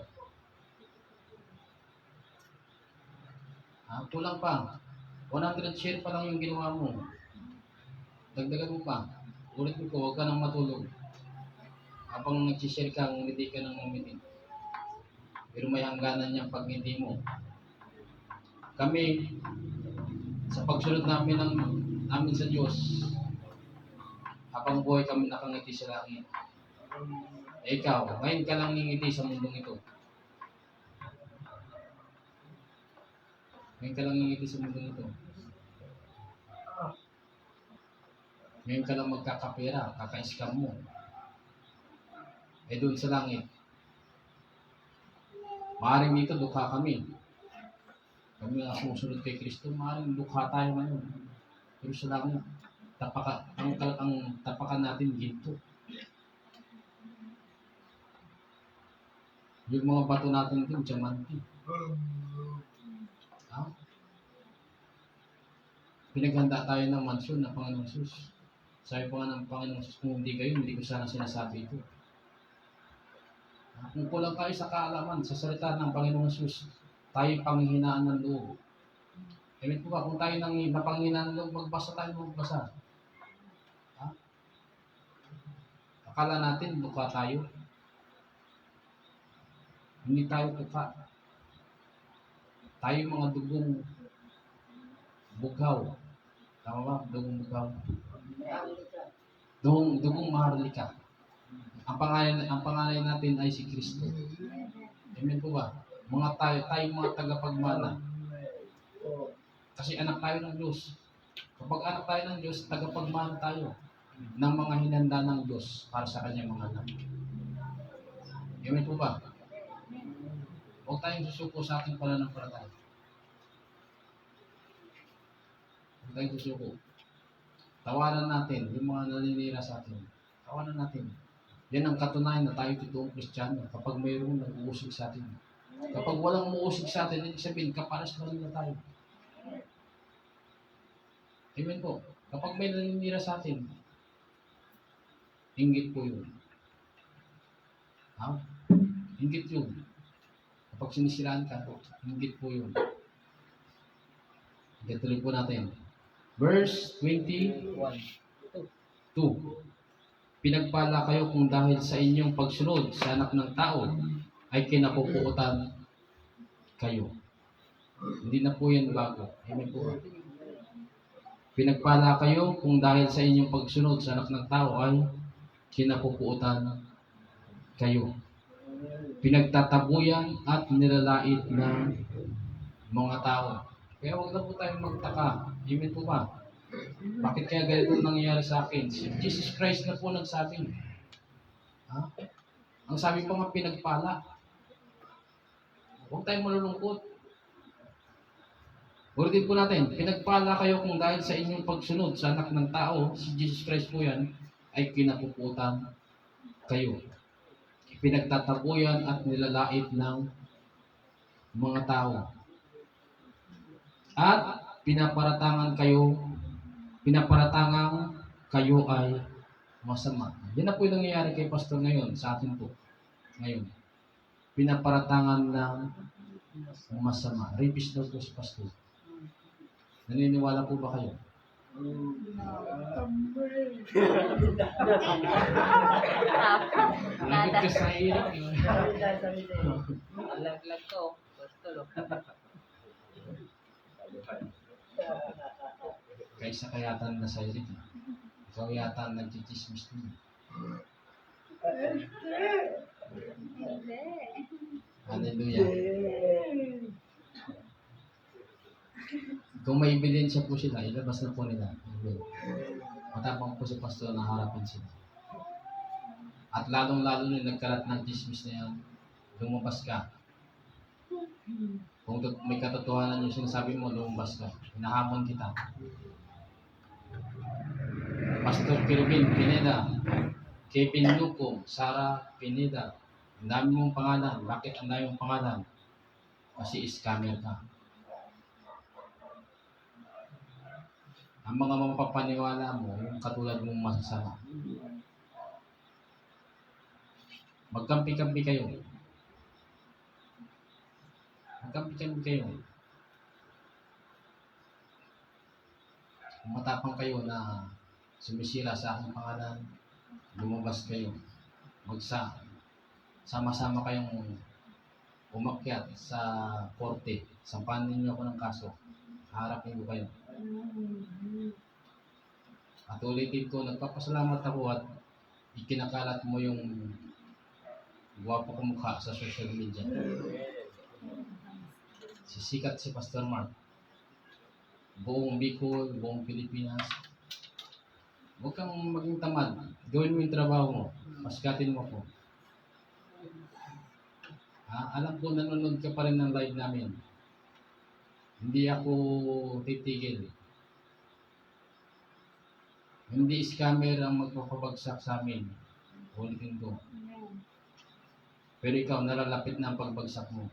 Kulang pa. 100 share pa lang yung ginawa mo. Dagdagan mo pa. Ulit ko, huwag ka nang matulog. Habang nag-share ka, ngumiti ka ng ngumiti. Pero may hangganan niyang pag ngiti mo. Kami, sa pagsunod namin sa Diyos, habang buhay kami nakangiti sa langit. Ikaw, ngayon ka lang ngingiti sa mundong ito. Ngayon ka lang ngingiti sa mundong ito. Ngayon ka lang magkakapera, kaka-scam mo. Doon sa langit. Maaaring dito, dukha kami. Kami na sumusunod kay Kristo, maaaring dukha tayo ngayon. Pero sa langit, ang tapakan natin ginto. Yung mga bato natin din, diamante. Pinaghanda tayo ng mansyon na Panginoong Jesus. Sabi pa nga ng Panginoong Jesus, kung hindi kayo, hindi ko sana sinasabi ito. Kung kulang tayo sa kaalaman, sa salita ng Panginoong Jesus, tayo panghihinaan ng loob. Amen po ba? Kung tayo napanghihinaan ng loob, magbasa tayo, magbasa. Akala natin, buka tayo. Hindi tayo buka. Tayo mga dugong bugaw. Tama ba? Dugong bugaw. Dugong maharlika. Ang pangalan natin ay si Kristo. Amen po ba? Tayo mga tagapagmana. Kasi anak tayo ng Diyos. Kapag anak tayo ng Diyos, tagapagmana tayo ng mga hinanda ng Diyos para sa kanyang mga anak. Amen po ba? Huwag tayong susuko sa ating pananampalataya. Huwag tayong susuko. Tawanan natin yung mga naninira sa atin. Tawanan natin. Yan ang katunayan na tayo totoong Kristiyano kapag mayroong nag-uusig sa atin. Kapag walang umuusig sa atin, ibig sabihin, kaparas na rin na tayo. Amen po. Kapag may naninira sa atin, inggit po yun. Inggit yun. Kapag sinisiraan ka, inggit po yun. Tuloy po natin. Verse 21. 2. Pinagpala kayo kung dahil sa inyong pagsunod sa anak ng tao ay kinapupuotan kayo. Hindi na po yan bago. Amen po. Pinagpala kayo kung dahil sa inyong pagsunod sa anak ng tao ay kinapupuotan kayo. Pinagtatabuyan at nilalait ng mga tao. Kaya huwag na po tayong magtaka. Amen po ba? Bakit kaya ganito nangyayari sa akin? Si Jesus Christ na po nagsabi. Ang sabi pa nga pinagpala. Huwag tayong malulungkot. Ulitin po natin, pinagpala kayo kung dahil sa inyong pagsunod sa anak ng tao, si Jesus Christ po yan, ay kinapuputan kayo. Pinagtatabuyan at nilalait ng mga tao. At pinaparatangan kayo ay masama. Yan na po yung nangyayari kay Pastor ngayon, sa atin po. Ngayon. Pinaparatangan ng masama. Rapist daw po si Pastor. Naniniwala po ba kayo? Lagot ka sa hirap. Laglag ko. Pastor. Kaysa kayatan na sa hirap. Ikaw yata nagchichismis niya. Hallelujah. Kung may ebidensya po sila, ilabas na po nila. Matapang po si Pastor na harapin sila. At lalong-lalo nung nagkalat ng chismis na yan, lumabas ka. Kung may katotohanan yung sinasabi mo, lumabas ka. Hinahamon kita. Pastor Kirvin Pineda, Kevin Luco, Sarah Pineda, ang dami mong pangalan. Bakit ang dami mong pangalan? Kasi scammer ka. Ang mga mapapaniwala mo, yung katulad mong masasama. Magkampi-kampi kayo. Magkampi-kampi kayo. Kung matapang kayo na sumisira sa aking pangalan, lumabas kayo. Sama-sama kayong umakyat sa korte. Sampahan ninyo ako ng kaso. Harapin ko kayo. At ulitin ko, nagpapasalamat ako at ikinakalat mo yung gwapo ko mukha sa social media. Sisikat si Pastor Mark. Buong Bicol, buong Pilipinas. Huwag kang maging tamad. Gawin mo yung trabaho mo. Pasikatin mo ko. Alam ko nanonood ka pa rin ng live namin. Hindi ako titigil. Hindi scammer ang magpapabagsak sa amin. Ulitin ko. Pero ikaw, nalalapit na ang pagbagsak mo.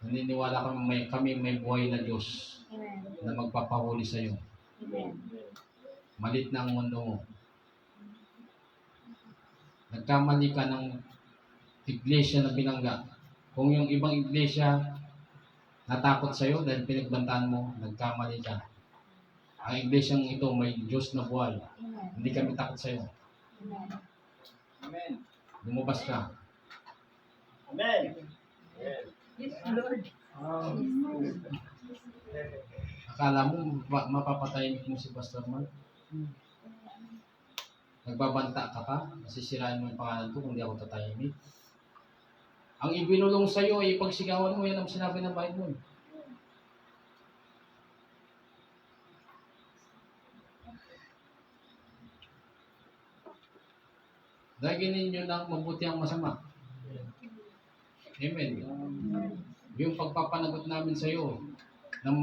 Naniniwala kami may buhay na Diyos na magpapahuli sa iyo. Malit na ang mundo mo. Nagkamali ka ng iglesia na binangga. Kung yung ibang iglesia natakot sa iyo dahil pinagbantaan mo, nagkamali ka. Ang iglesyang ito may Diyos na buhay. Hindi kami takot sa iyo. Amen. Lumabas ka. Amen. Yes, Lord. Akala mo mapapatahimik mo si Pastor Mark? Nagbabanta ka pa? Nasisirain mo yung pangalan ko kung di ako tatahimik. Ang ibinulong sa iyo ay ipagsigawan mo, yan ang sinabi ng Bible. Dagin ninyo ng mabuti ang masama. Amen. Yung pagpapanagot namin sa iyo ng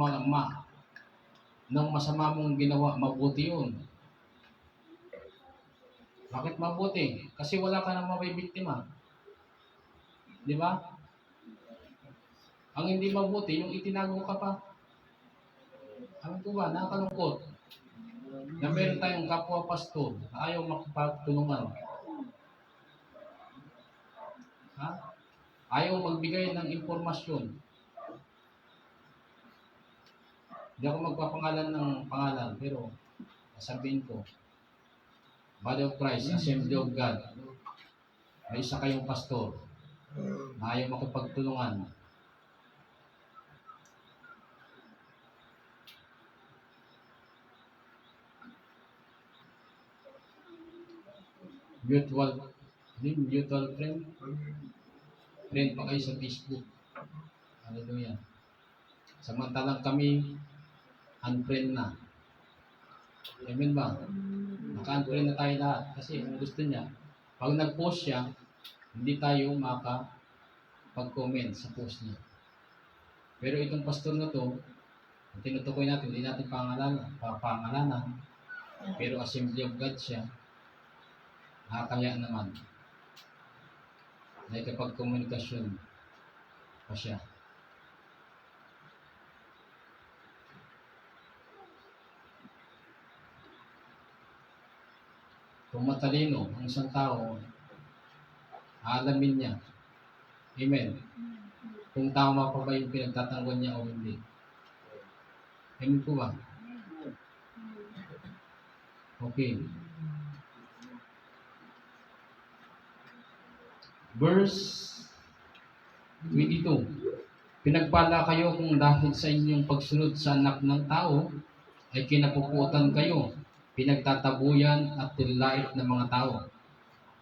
ng masama mong ginawa, mabuti yun. Bakit mabuti? Kasi wala ka nang mabibiktima. Di ba? Ang hindi mabuti, yung itinago ka pa. Alam ko ba, nakakalungkot na meron tayong kapwa pastor na ayaw makipagtulungan. Ha? Ayaw magbigay ng impormasyon. Hindi ako magpapangalan ng pangalan, pero sabihin ko, Body of Christ, Assembly of God, may isa kayong pastor na ayaw makipagtulungan. Mutual friend. Friend pa kayo sa Facebook. Hallelujah. Samantalang kami, unfriend na. Amen ba? Naka-unfriend na tayo lahat. Kasi ang gusto niya, pag nag-post siya, hindi tayo makapag-comment sa post niya. Pero itong pastor na to, tinutukoy natin, hindi natin pangalanan. Pero Assembly of God siya, nakakaya naman. Dahil kapag komunikasyon pa siya. Kung matalino ang isang tao, aalamin niya. Amen. Kung tama pa ba yung pinagtatanggol niya o hindi. Amen po ba? Okay. Verse 22. Pinagpala kayo kung dahil sa inyong pagsunod sa anak ng tao ay kinapuputan kayo, pinagtatabuyan at tilait ng mga tao,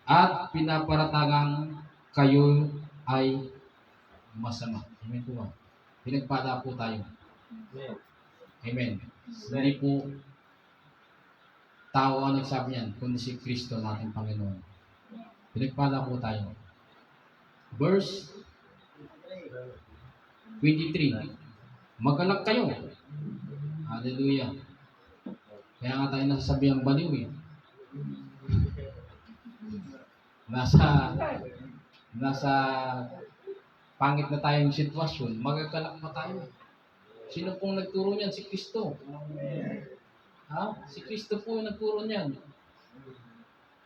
at pinaparatangang kayo ay masama. Amen po ba? Pinagpala po tayo. Amen. Hindi po tao ang nagsabi niyan, kundi si Kristo nating Panginoon. Pinagpala po tayo. Verse 23. Magalak kayo. Hallelujah. Kaya nga tayo nasasabi ang baliw eh. Nasa pangit na tayong sitwasyon, magagalak pa tayo. Sino pong nagturo niyan? Si Kristo. Ha? Si Kristo po yung nagturo niyan.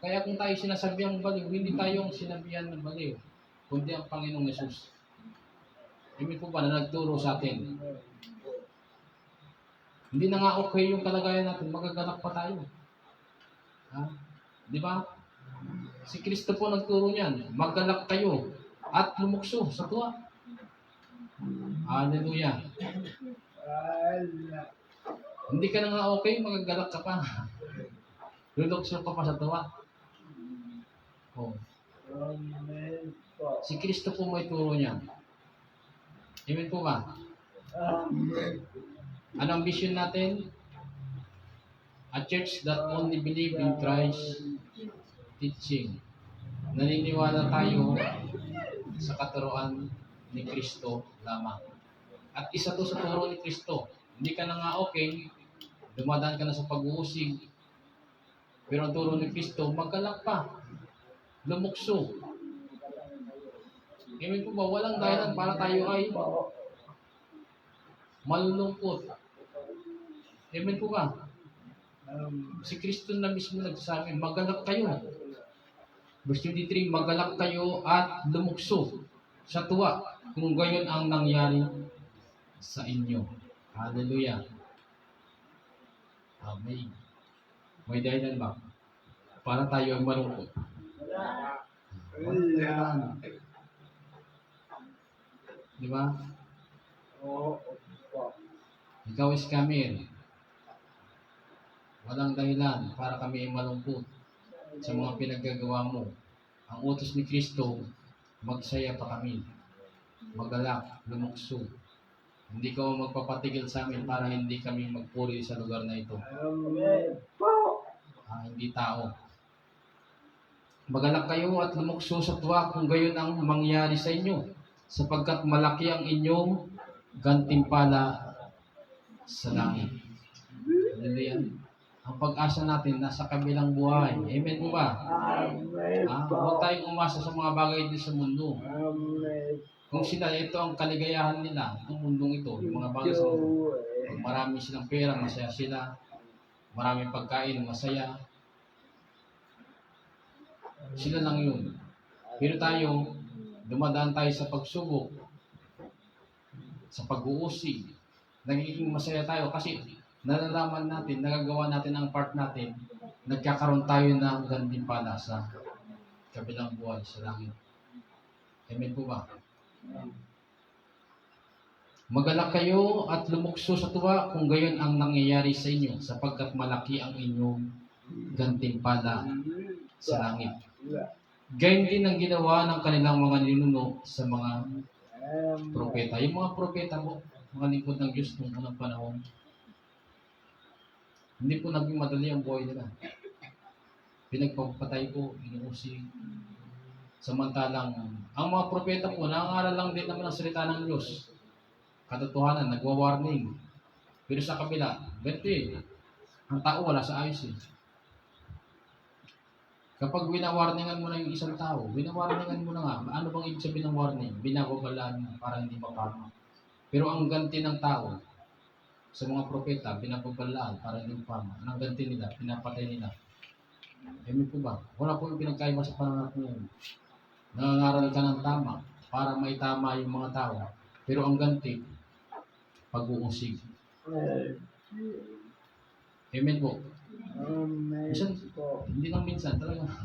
Kaya kung tayo sinasabihang baliw, hindi tayo ang sinabihan ng baliw, kundi ang Panginoong Yesus. Amen po ba na nagturo sa atin? Hindi na nga okay yung kalagayan natin, magaganap pa tayo. Ha? Di ba? Si Kristo po nagturo niyan, maggalak kayo at lumukso sa tuwa. Hallelujah. Hindi ka na nga okay, magagalak ka pa. Lulukso ka pa sa tuwa. Oh. Si Kristo po may turo niyan. Amen po ba? Ano ang vision natin? A church that only believe in Christ teaching. Naniniwala tayo sa katuruan ni Kristo lamang. At isa to sa turo ni Kristo. Hindi ka na nga okay, dumadaan ka na sa pag-uusig. Pero ang turo ni Kristo, magkalak pa. Lumukso. Amen po ba? Walang dahilan para tayo ay malulungkot. Amen po ba? Si Kristo na mismo nagsasabi, magalak kayo. Verse 23, magalak kayo at lumukso sa tuwa kung gayon ang nangyari sa inyo. Hallelujah. Amen. May dahilan ba? Para tayo ay malungkot. Di ba? Ikaw is kami. Walang dahilan para kami ay malungkot sa mga pinaggagawa mo. Ang utos ni Kristo, magsaya pa kami. Magalak, lumukso. Hindi ka magpapatigil sa amin para hindi kami magpuri sa lugar na ito. Hindi tao. Magalak kayo at lumukso sa tuwa kung gayon ang mangyari sa inyo, sapagkat malaki ang inyong gantimpala sa langit. Hallelujah. Ang pag-asa natin nasa kabilang buhay. Amen po ba? Huwag tayong umasa sa mga bagay din sa mundo. Kung sila, ito ang kaligayahan nila ng mundong ito, yung mga bagay sa mundo. Pag marami silang pera, masaya sila. Maraming pagkain, masaya. Sila lang yun. Pero tayo, dumadaan tayo sa pagsubok, sa pag-uusig. Nagiging masaya tayo kasi nalalaman natin, nagagawa natin ang part natin, nagkakaroon tayo ng gantimpala sa kabilang buhay sa langit. Amen po ba? Magalak kayo at lumukso sa tuwa kung gayon ang nangyayari sa inyo, sapagkat malaki ang inyong gantimpala sa langit. Gayon din ang ginawa ng kanilang mga ninuno sa mga propeta. Yung mga propeta mo, mga lingkod ng Diyos noong unang panahon, hindi po naging madali ang buhay nila. Pinagpapatay po, inuusig. Samantalang, ang mga propeta po, nangangaral lang din naman ang salita ng Diyos. Katotohanan, nagwa-warning. Pero sa kabila, ganito eh, ang tao wala sa ayos eh. Kapag winawarningan mo na yung isang tao, winawarningan mo na nga, ano bang ibig sabihin ng warning? Binababalaan mo para hindi mapama. Pero ang ganti ng tao, sa mga propeta, binababalaan para hindi mapama. Ang ganti nila, pinapatay nila. Amen po ba? Wala po yung pinagkaiba sa panangat ngayon. Nangangaral ka ng tama para may tama yung mga tao. Pero ang ganti, pag-uusig. Amen po. Minsan, hindi lang minsan, talaga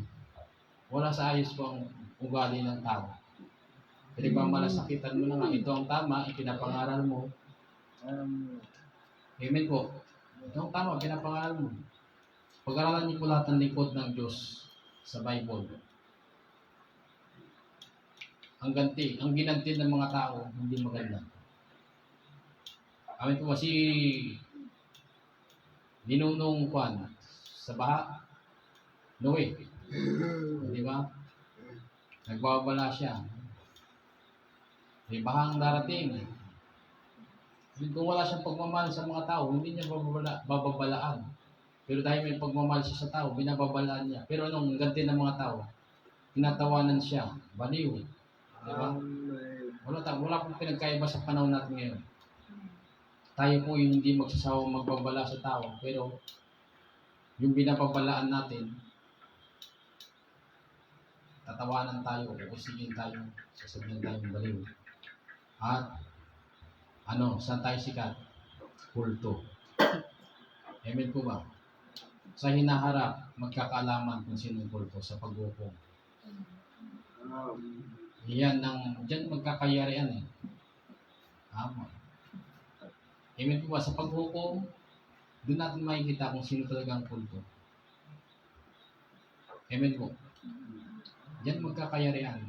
wala sa ayos po ang ugali ng tao. Pinagmamalasakitan mo na nga, ito ang tama, ipinapangaral mo. Amen po. Ito ang tama, pinapangaral mo. Pag-aralan niyo po lahat ng lingkod ng Diyos sa Bible. Ang ginanti ng mga tao, hindi maganda. Amen po ba, si Ninunong Juan sa baha, Noe, di ba? Nagbabala siya. May bahang darating. Kung wala siyang pagmamahal sa mga tao, hindi niya bababalaan. Pero dahil may pagmamahal siya sa tao, binababalaan niya. Pero anong ganti ng mga tao? Tinatawanan siya, baliw. Di ba? Wala pong pinagkaiba sa panahon natin ngayon. tayo po yung hindi magsasawang magbabala sa tao, pero yung binababalaan natin, tatawanan tayo, usigin tayo, sasabihin tayong baliw. At saan tayo sikat? Kulto. Amen po ba? Sa hinaharap, magkakaalaman kung sino yung kulto sa pag-upo. Diyan magkakayarian eh. Tama. Amen po ba? Sa pag-upo, doon natin makikita kung sino talaga ang kulto. Amen po. Diyan magkakayarian.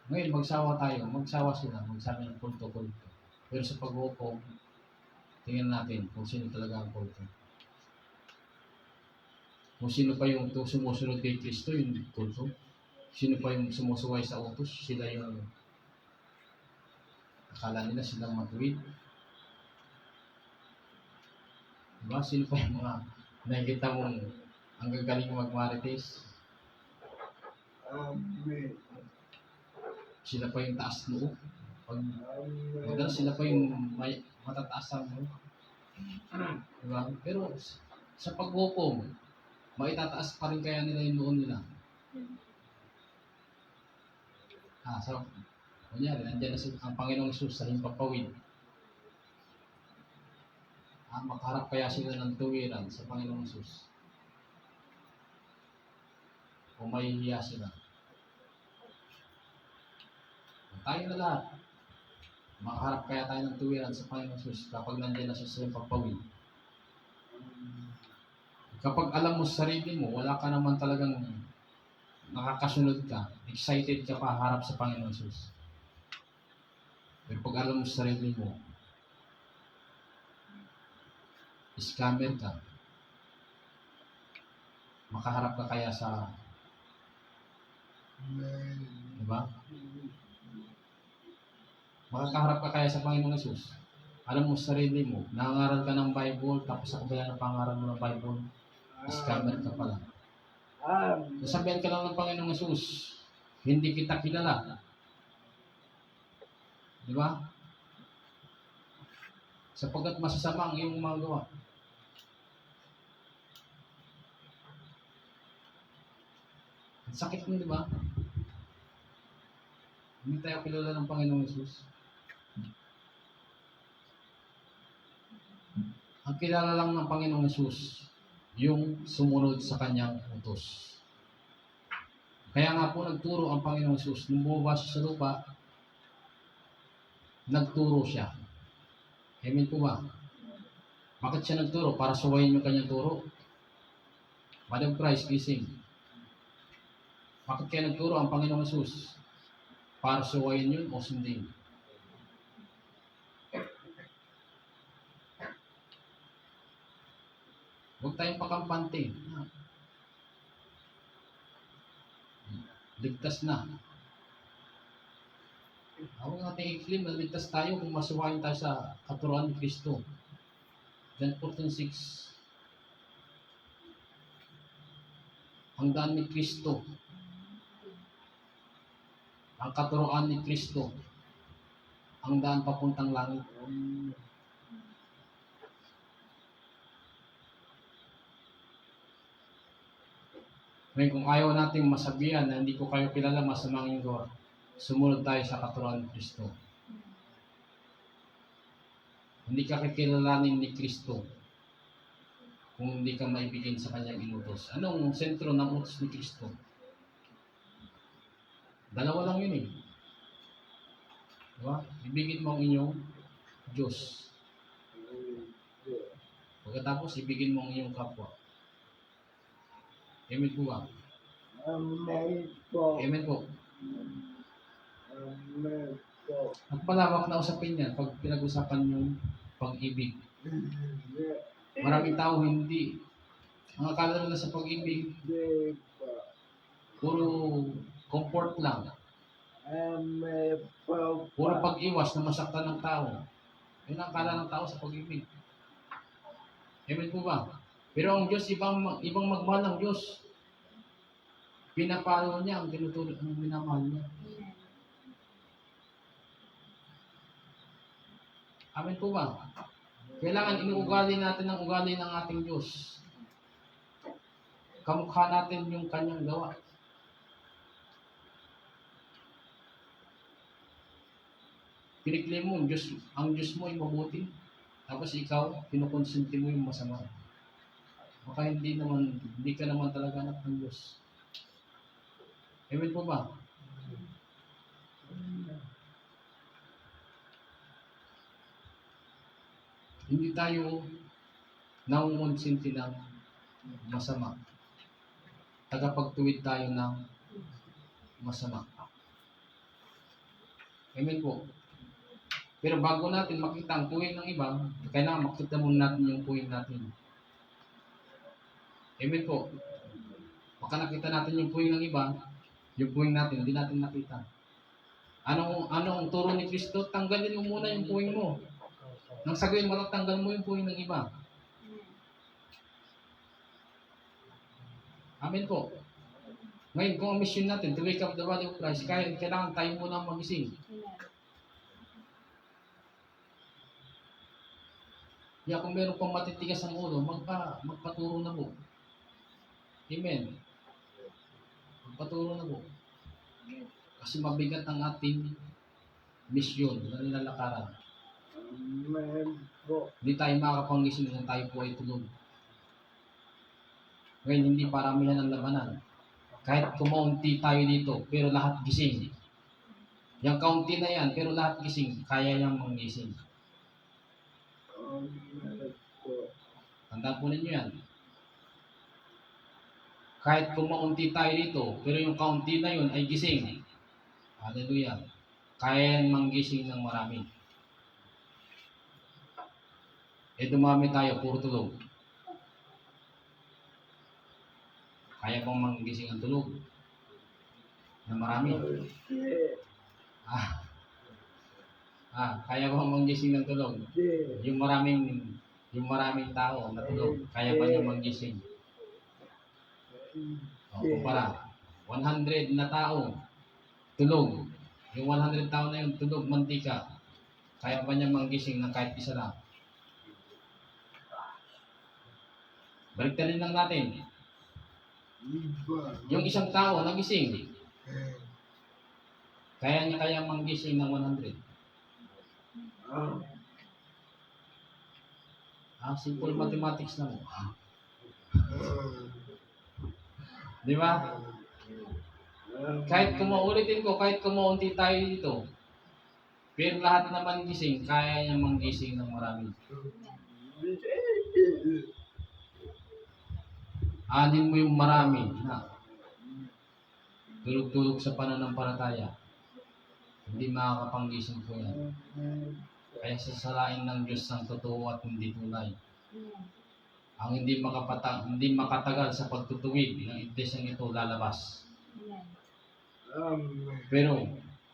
Ngayon, magsawa sila, magsabi ng kulto-kulto. Pero sa pag-upo, tingnan natin kung sino talaga ang kulto. Kung sino pa yung sumusunod kay Kristo, yung kulto. Sino pa yung sumusuway sa utos, sila yung akala nila silang matuwid. Diba? Sino pa yung mga nakikita mong ang gagaling magmarites? Sila pa yung taas noo. Madalas sila pa yung may matataas ang noo. Diba? Pero sa pag-upo, maitataas pa rin kaya nila yung noon nila. So, kunyari, nandiyan na ang Panginoong Jesus sa himpapawid. Makaharap kaya sila ng tuwiran sa Panginoong Jesus. O mahihiya sila. Tayo na lahat. Makaharap kaya tayo ng tuwiran sa Panginoong Jesus kapag nandiyan na siya sa himpapawid. Kapag alam mo sa sarili mo, wala ka naman talagang nakakasunod ka, excited ka pa harap sa Panginoon Jesus. Pero pag alam mo sa sarili mo, scammer ka, makaharap ka kaya sa, diba? Makakaharap ka kaya sa Panginoon Jesus. Alam mo sa sarili mo, nangangaral ka ng Bible, tapos sa kabila ng pangaral mo ng Bible, scammer ka pala. Nasabihan ka lang ng Panginoong Jesus, hindi kita kilala. Di ba? Sapagkat masasama ang iyong mga gawa. Ang sakit mo, di ba? Hindi tayo kilala ng Panginoong Jesus. Ang kilala lang ng Panginoong Jesus, yung sumunod sa kanyang utos. Kaya nga po nagturo ang Panginoong Jesus, nung bumaba siya sa lupa, nagturo siya. Amen po ba? Bakit siya nagturo? Para suwayin yung kanyang turo. Madam Christ, gising. Bakit kaya nagturo ang Panginoong Jesus? Para suwayin yun o sundin? Huwag tayong pakampante. Ligtas na. Huwag natin i-claim na ligtas tayo kung masuwayin tayo sa katuruan ni Kristo. John 14:6. Ang daan ni Kristo. Ang katuruan ni Kristo. Ang daan papuntang langit. Ngayon, kung ayaw nating masabihan na hindi ko kayo kilala, masamang yung gawa, sumunod tayo sa katuruan ni Kristo. Hindi ka kikilalanin ni Kristo kung hindi ka maibigin sa kanyang inutos. Anong sentro ng utos ni Kristo? Dalawa lang yun eh. Diba? Ibigin mo ang inyong Diyos. Pagkatapos, ibigin mo ang iyong kapwa. Amen po ba? Amen po. Amen po. Amen po. At palawak na usapin yan pag pinag-usapan yung pag-ibig. Maraming tao hindi. Ang akala nila sa pag-ibig, puro comfort lang. Amen po. Puro pag-iwas na masaktan ng tao. Yun ang akala ng tao sa pag-ibig. Amen po ba? Pero ang Diyos, ibang magmahal ng Diyos. Pinapalo niya ang tinutulog ang minamahal niya. Amen po ba? Kailangan inuugali natin ang ugali ng ating Diyos. Kamukha natin yung kanyang gawa. Pinikli mo, ang Diyos mo ay mabuti. Tapos ikaw, kinukonsinti mo yung masama. Baka hindi ka naman talaga anak ng Diyos. Amen po ba? Hindi tayo nangungonsinti ng masama. Tagapagtuwid tayo ng masama. Amen po. Pero bago natin makita ang puwing ng iba, kailangan makita muna natin yung puwing natin. Amen po. Baka nakita natin yung puwing ng iba, yung puwing natin, hindi natin nakita. Anong turo ni Kristo? Tanggalin mo muna yung puwing mo. Nang saguin mo, tanggal mo yung puwing ng iba. Amen po. Ngayon, kung ang mission natin to wake up the body of Christ, kailangan tayo muna magising. Kaya kung meron pang matitigas ang ulo, magpaturo na po. Amen. Magpaturo na po. Kasi mabigat ang ating mission na nilalakaran. Amen po. Hindi tayo makakapanggising kung tayo po ay tulog. Ngayon, hindi paramihan ang labanan. Kahit kumaunti tayo dito, pero lahat gising. Yung kaunti na yan, pero lahat gising, kaya niyang manggising. Amen po. Tandaan po ninyo yan. Kahit kumaunti tayo dito, pero yung kaunti na yun ay gising. Hallelujah. Kaya niyang manggising ng marami. Dumami tayo, puro tulog. Kaya bang manggising ang tulog? Na marami. Kaya bang manggising ng tulog? Yung maraming tao na tulog, kaya ba niya manggising? Kumpara, 100 na tao, tulog. Yung 100 tao na yun, tulog, mantika. Kaya ba niya manggising ng kahit isa lang? Baliktarin lang natin. Yung isang tao nagising, kaya niya manggising ng 100. Simple mathematics na mo. Di ba? Kahit kumaulitin ko, kahit kumaunti tayo dito, pero lahat naman gising, kaya niya manggising ng marami. Anin mo yung marami na tulog-tulog sa pananampalataya. Hindi makakapanggising po yan. Kaya sasalain ng Diyos ang totoo at hindi tunay. Ang hindi makatagal sa pagtutuwid ng iglesyang ito lalabas. Pero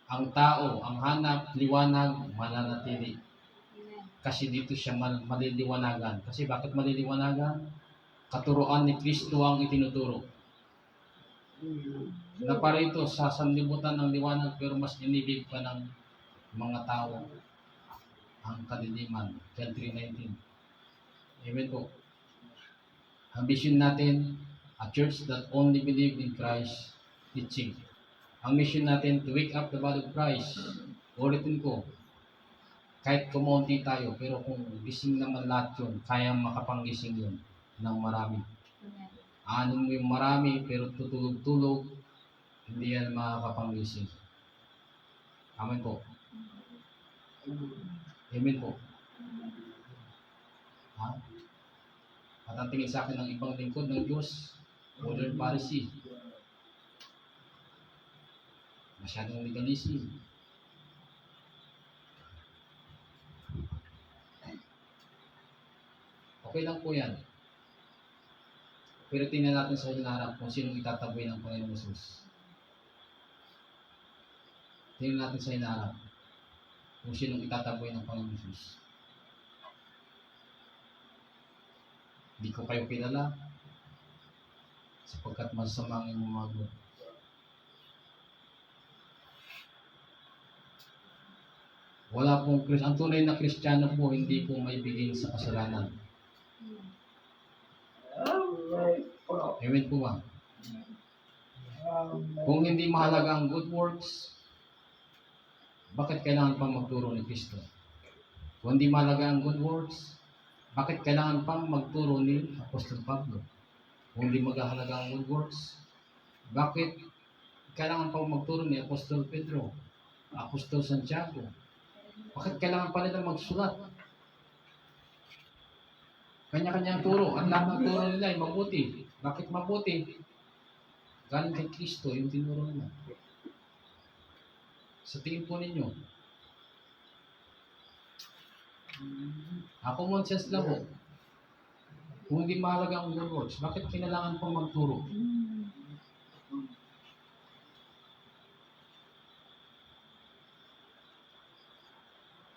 ang tao, ang hanap, liwanag, mananatili. Kasi dito siya maliliwanagan. Kasi bakit maliliwanagan? Katuruan ni Kristo ang itinuturo. Na para ito sa sanlibutan ng liwanag, pero mas inibig pa ng mga tao ang kadiliman. John 3:19. Amen po. Ang vision natin, a church that only believe in Christ teaching. Ang mission natin, to wake up the body of Christ. Ulitin ko, kahit kumonti tayo, pero kung gising naman lahat yun, kayang makapanggising yun ng marami. Anin mo yung marami, pero tutulog-tulog, hindi yan makakapanggising. Amen po. Amen po. At ang tingin sa akin ng ibang lingkod ng Diyos, modern Pharisee. Masyadong legalism. Okay lang po yan. Pero tingnan natin sa hinaharap kung sinong itataboy ng Panginoon Jesus. Tingnan natin sa hinaharap kung sinong itataboy ng Panginoon Jesus. Hindi ko kayo kilala sapagkat masamang inyong mga gawa. Wala pong ang tunay na Kristiyano po hindi po maibigin sa kasalanan. Amen po. Amen po ba? Amen. Kung hindi mahalaga ang good works, bakit kailangan pang magturo ni Kristo? Kung hindi mahalaga ang good works, bakit kailangan pang magturo ni Apostol Pablo? Kung hindi maghahalaga ang good works, bakit kailangan pang magturo ni Apostol Pedro, Apostol Santiago? Bakit kailangan pa nila magsulat? Kanya-kanyang turo. Ang lahat ng turo nila ay mabuti. Bakit mabuti? Galing kay Kristo yung tinuro nila. Sa tingin po ninyo, common sense lang po. Kung hindi mahalaga ang good works, bakit kailangan pang magturo?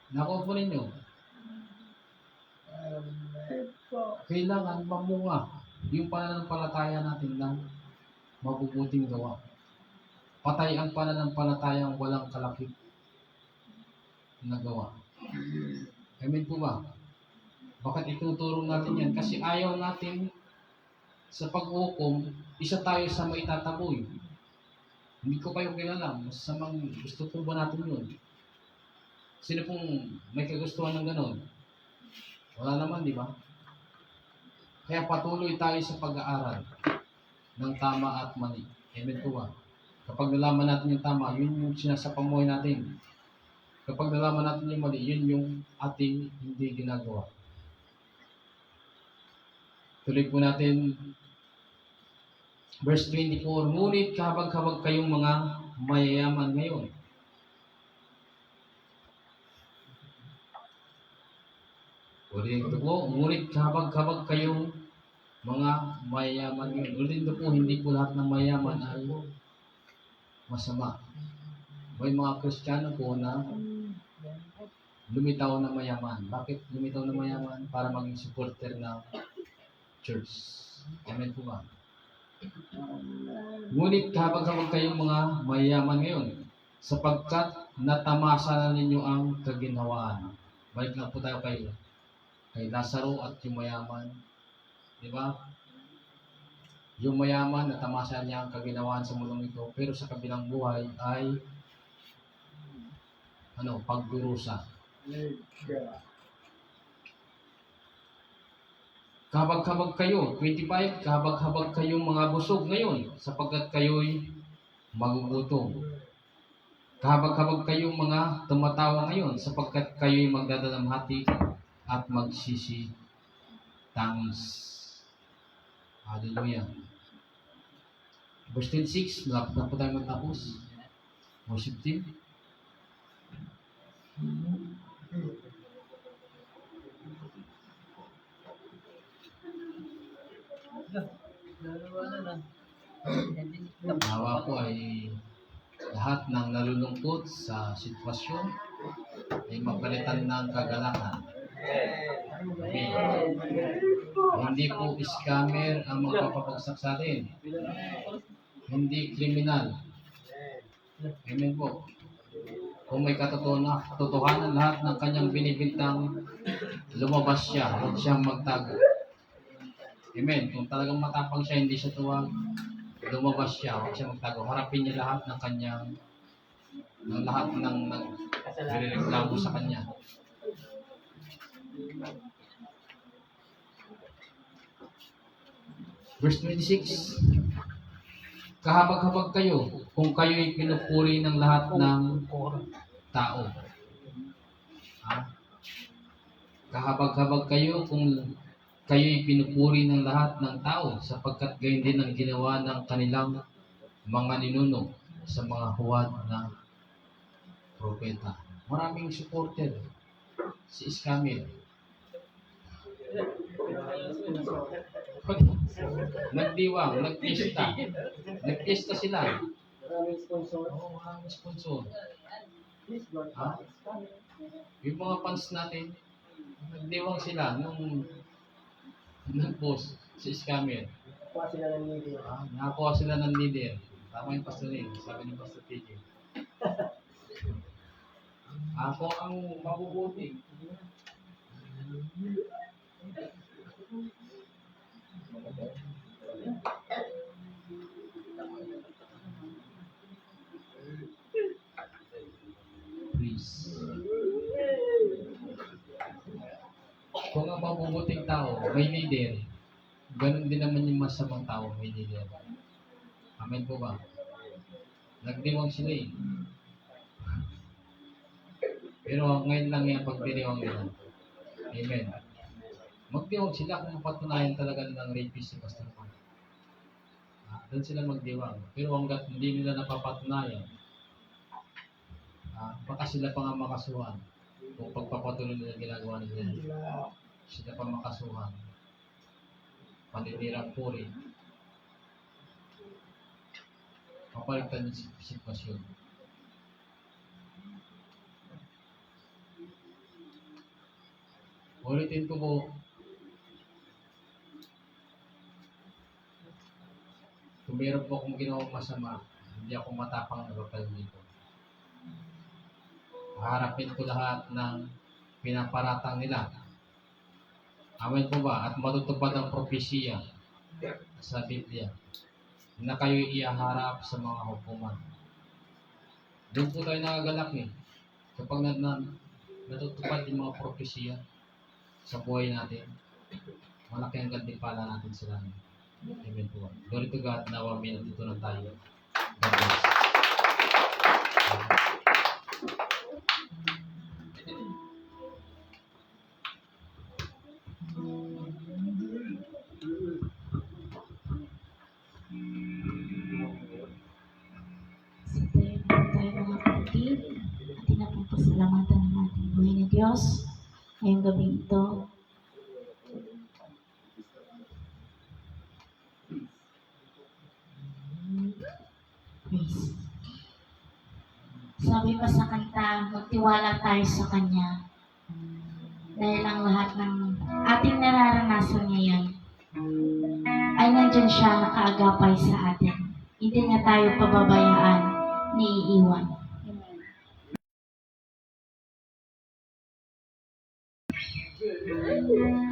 Nakuha po ninyo, Amen po. kailangan mamunga yung pananampalataya natin ng mabubuting gawa. Patay ang pananampalatayang walang kalakip na gawa. Amen po ba? Bakit ituturo natin yan? Kasi ayaw natin sa pag-ukom, isa tayo sa maitataboy. Hindi ko kayo kilala. Masamang gusto po ba natin yun? Sino pong may kagustuhan ng ganon? Wala naman, di ba? Kaya patuloy tayo sa pag-aaral ng tama at mali. Amen po ba? Kapag nalaman natin yung tama, yun yung sinasapamoy natin. Kapag nalaman natin yung mali, yun yung ating hindi ginagawa. Tuloy po natin. Verse 24, ngunit kahabag-habag kayong mga mayayaman ngayon. Ulitin ito po, ngunit kahabag-habag kayong mga mayayaman ngayon. Ulitin ito po, hindi po lahat ng mayaman ay masama. May mga Kristiyano po na lumitaw na mayaman. Bakit lumitaw na mayaman? Para maging supporter ng church. Amen po ba? Ngunit kahabag-habag kayong mga mayayaman ngayon, sapagkat natamasa na ninyo ang kaginhawaan. Balik lang po tayo kay Lazaro at yung mayaman. Di ba? Yung mayaman, natamasa niya ang kaginhawaan sa mundong ito, pero sa kabilang buhay ay pagdurusa. Kahabag-habag kayo, 25, kahabag-habag kayong mga busog ngayon, sapagkat kayo'y magugutom. Kahabag-habag kayong mga tumatawa ngayon, sapagkat kayo'y magdadalamhati at magsisi tangis. Hallelujah. Verse 26, malapit na po tayo matapos. Worship team. Nawa ko ay lahat ng nalulungkot sa sitwasyon ay mapalitan ng kagalakan. Amen. Hindi po scammer ang magpapabagsak sa atin. Hindi kriminal. Amen po. Kung may katotohanan lahat ng kanyang binibintang, lumabas siya, huwag siyang magtago. Amen. Kung talagang matapang siya, hindi siya tuwag, lumabas siya, huwag siya magtago. Harapin niya lahat ng kanyang, lahat ng nagrereklamo sa kanya. Verse 26, kahabag-habag kayo kung kayo'y pinupuri ng lahat ng tao. Kahabag-habag kayo kung kayo'y pinupuri ng lahat ng tao, sapagkat gayon din ang ginawa ng kanilang mga ninuno sa mga huwad na propeta. Maraming supporter si Iskamil. Nagdiwang, nagpista sila. Maraming sponsor. Oo, maraming sponsor. Yung mga fans natin, nagdiwang sila nung nag-post si Scammer. Kuha sila ng media. Nakakuha sila ng leader. Tama yung Pastor Lee, sabi ni Pastor PJ. Ako ang mabubuti. Please. Kung ang mabubuting tao may leader, ganun din naman yung masamang tao may leader. Amen po ba? Nagdiwang sila eh. Pero ngayon lang yung pagdiriwang nila. Amen. Magdiwang sila kung mapatunayan talaga nilang rapist si Pastor Juan. Doon sila magdiwang. Pero hanggat hindi nila napapatunayan, baka sila pa nga makasuhan. Kung pagpapatuloy nila ginagawa nila, sila pa makasuhan. Paninirang puri. Papalitan yung sitwasyon. Ulitin ko po, kung meron po akong ginawang masama, hindi ako matapang na bakal dito. Harapin ko lahat ng pinaparatang nila. Amen po ba? At matutupad ang propesya sa Biblia na kayo iyaharap sa mga hukuman. Doon po tayo nakagalak eh. Kapag natutupad yung mga propesya sa buhay natin, malaki ang gantimpala natin sa langit. Amen po. Glory to God. Nawa natutunan tayo. God bless. Sa tayo po tayo mga kapatid, atin na po pasalamatan ng ating buhay na Diyos ngayong gabi ito. Praise. Sabi pa sa kanta, magtiwala tayo sa Kanya. Dahil ang lahat ng ating nararanasan ngayon ay nandyan siya nakaagapay sa atin. Hindi niya tayo pababayaan ni iiwan. Amen.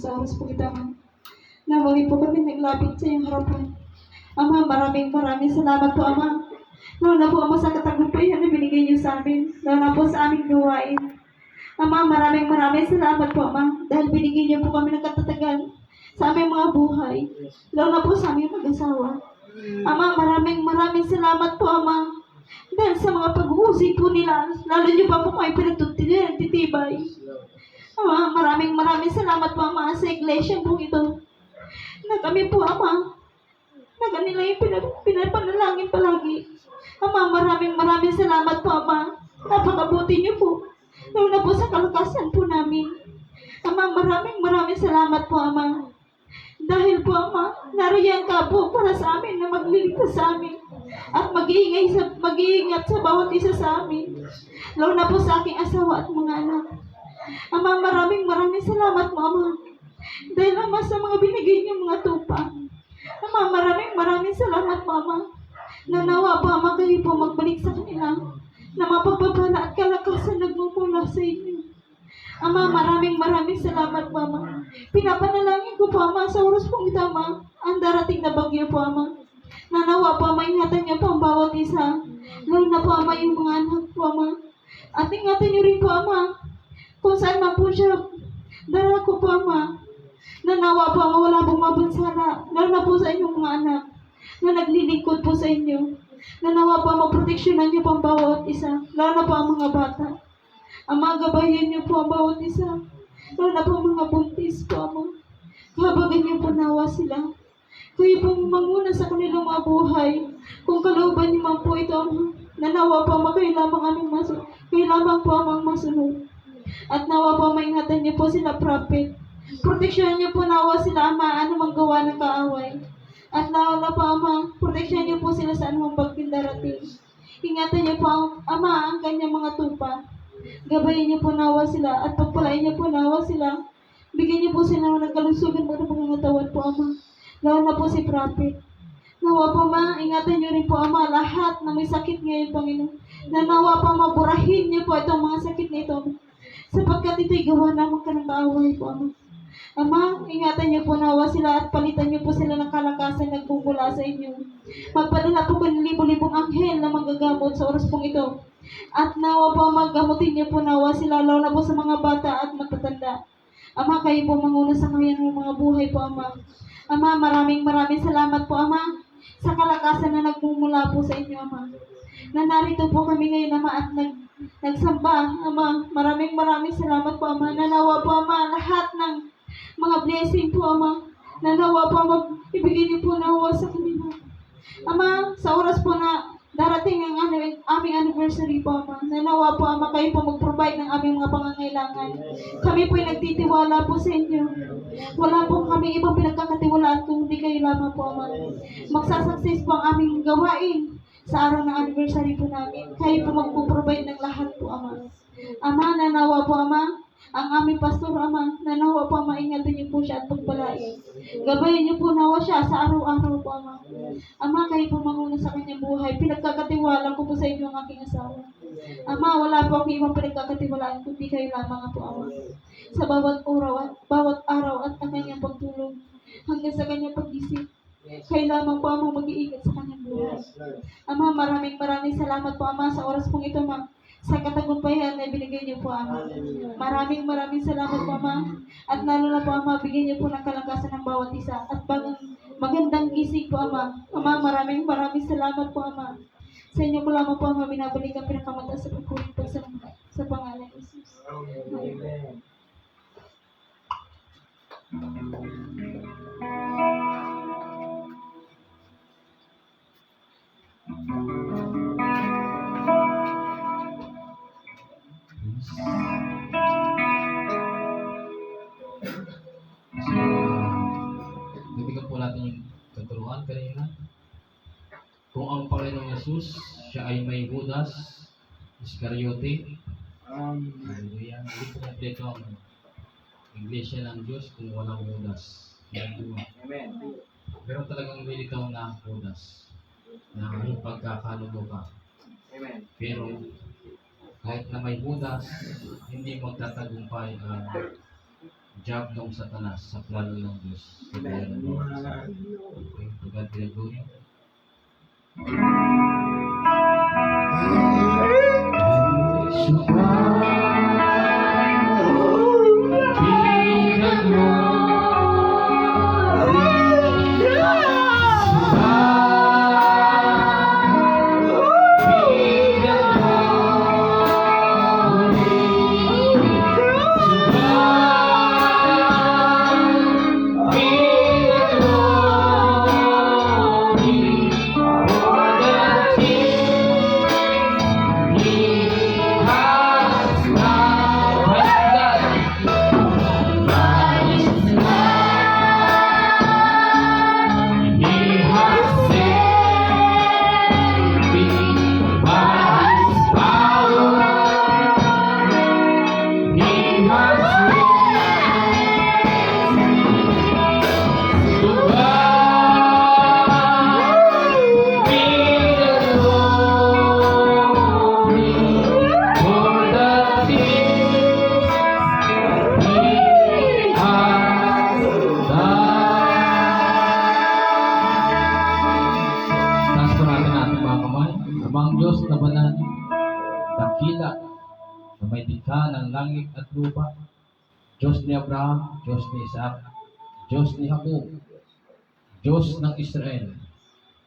sa oras po kita, Ama. Na muli po kami naglapit sa iyong harapan. Ama, maraming salamat po, Ama. Lalo na po, Ama, sa katagumpayan na binigay niyo sa amin. Lalo na po sa aming gawain. Ama, maraming salamat po, Ama. Dahil binigay niyo po kami ng katatagan sa aming mga buhay. Lalo na po sa aming mag-asawa. Ama, maraming salamat po, Ama. Dahil sa mga pag-uusig po nila, lalo niyo pa po kayo pinagtitibay. Ama, maraming salamat po, Ama, sa iglesia po ito. Na kami po, Ama, na kanila yung pinapanalangin palagi. Ama, maraming salamat po, Ama. Napakabuti niyo po. Lalo na po sa kalakasan po namin. Ama, maraming salamat po, Ama. Dahil po, Ama, nariyan ka po para sa amin na magliligtas sa amin at mag-iingat sa bawat isa sa amin. Lalo na po sa aking asawa at mga anak. Ama, maraming salamat po, Ama. Dahil, Ama, sa mga binigay niyong mga tupa. Ama, maraming salamat po, Ama. Nanawa po, Ama, kayo po magbalik sa kanila na mapagpapala at kalakasan nagmumula sa inyo. Ama, maraming salamat po, Ama. Pinapanalangin ko po, Ama, sa oras pong ito, Ama, ang darating na bagyo po, Ama. Nanawa po, Ama, ingatan niyo po ang bawat isa. Lalo na po, Ama, yung mga anak po, Ama. At ingatan niyo rin po, Ama, kung saan man po siya dara ko po, Ama. Nanawa po, Ama, wala pong mabansala. Lalo na po sa inyong mga anak na naglilingkod po sa inyo. Nanawa po, Ama, proteksyonan niyo po ang bawat isa. Lalo na po ang mga bata. Ama, gabayan niyo po ang bawat isa. Lalo na po ang mga buntis po, Ama. Kahabagan niyo po nawa sila. Kayo pong manguna sa kanilang mga buhay. Kung kalooban niyo man po ito, Ama. Nanawa po, Ama, kayo lamang po amang masunod. At nawa po, maingatan niyo po sila, prophet. Proteksyonan niyo po nawa sila, Ama, anumang gawa ng kaaway. At nawa po, Ama, proteksyonan niyo po sila sa anumang bagting darating. Ingatan niyo po, Ama, ang kanyang mga tupa. Gabayin niyo po nawa sila at pagpalain niyo po nawa sila. Bigyan niyo po sila ng kalusugan mo ng pangangatawan po, Ama. Lalo na po si prophet. Nawa po, Ma, ingatan niyo rin po, Ama, lahat na may sakit ngayon, Panginoon. Na nawa po, Ma, burahin niyo po itong mga sakit na ito. Sapagkat ito'y gawa naman ka ng kaaway po, Ama. Ama, ingatan niyo po nawa sila at palitan niyo po sila ng kalakasan na nagmumula sa inyo. Magpadala po ng libo-libong anghel na manggagamot sa oras pong ito. At nawa po, maggamutin niyo po nawa sila, lalo na po sa mga bata at matatanda. Ama, kayo po manguna sa kanyang mga buhay po, Ama. Ama, maraming salamat po, Ama, sa kalakasan na nagmumula po sa inyo, Ama. Na narito po kami ngayon, Ama, at nagsamba, Ama. Maraming salamat po, Ama. Nanawa po, Ama, lahat ng mga blessing po, Ama. Nanawa po, Ama, ibigay niyo po nawa sa kanila. Ama, sa oras po na darating ang aming anniversary po, Ama. Nanawa po, Ama, kayo po mag-provide ng aming mga pangangailangan. Kami po ay nagtitiwala po sa inyo. Wala po kami ibang pinagkakatiwalaan kung hindi kayo lamang po, Ama. Magsasucess po ang aming gawain sa araw ng anniversary po namin. Kayo po mag-provide ng lahat po, Ama. Ama, nanawa po, Ama, ang aming pastor, Ama. Nanawa po, Ama, ingatan niyo po siya at pagpalain. Gabayan niyo po nawa siya sa araw-araw po, Ama. Ama, kayo po manguna sa kanyang buhay. Pinagkakatiwala ko po sa inyo ang aking asawa. Ama, wala po akong ibang pinagkakatiwalaan kundi kayo lamang po, Ama. Sa bawat araw at ang kanyang pagtulog hanggang sa kanyang pag-isip. Kayo lamang po, Ama, mag-iingat sa kanyang buhay. Ama, maraming salamat po, Ama, sa oras pong ito, Ma. Sa katagumpayan na binigay niyo po, Ama. Maraming salamat po, Ama. At lalo na po, Ama, bigyan niyo po ng kalakasan ng bawat isa. At magandang gising po, Ama. Ama, maraming salamat po, Ama. Sa inyo ko lamang po, Ama, binabalik ang pinakamataas sa pagkuling sa pangalan ni Jesus. Amen. Nabigyan po natin yung katuruan kanina. Kung ang Panginoong Yesus, siya ay may Judas Iscariote. Hallelujah. Hindi po kompleto ang Iglesia ng Diyos kung walang Judas. Amen. Pero talagang militaw na Judas na may pagkakalulo ka. Amen. Pero kahit na may Judas, hindi magtatagumpay ang job ng Satanas sa plano ng Diyos. Sa buhay ng bawat isa. Okay, to God be the glory. Taas po natin ating mga kamay. Amang Diyos na banal, dakila, na may dikha ng langit at lupa, Diyos ni Abraham, Diyos ni Isaac, Diyos ni Jacob, Diyos ng Israel,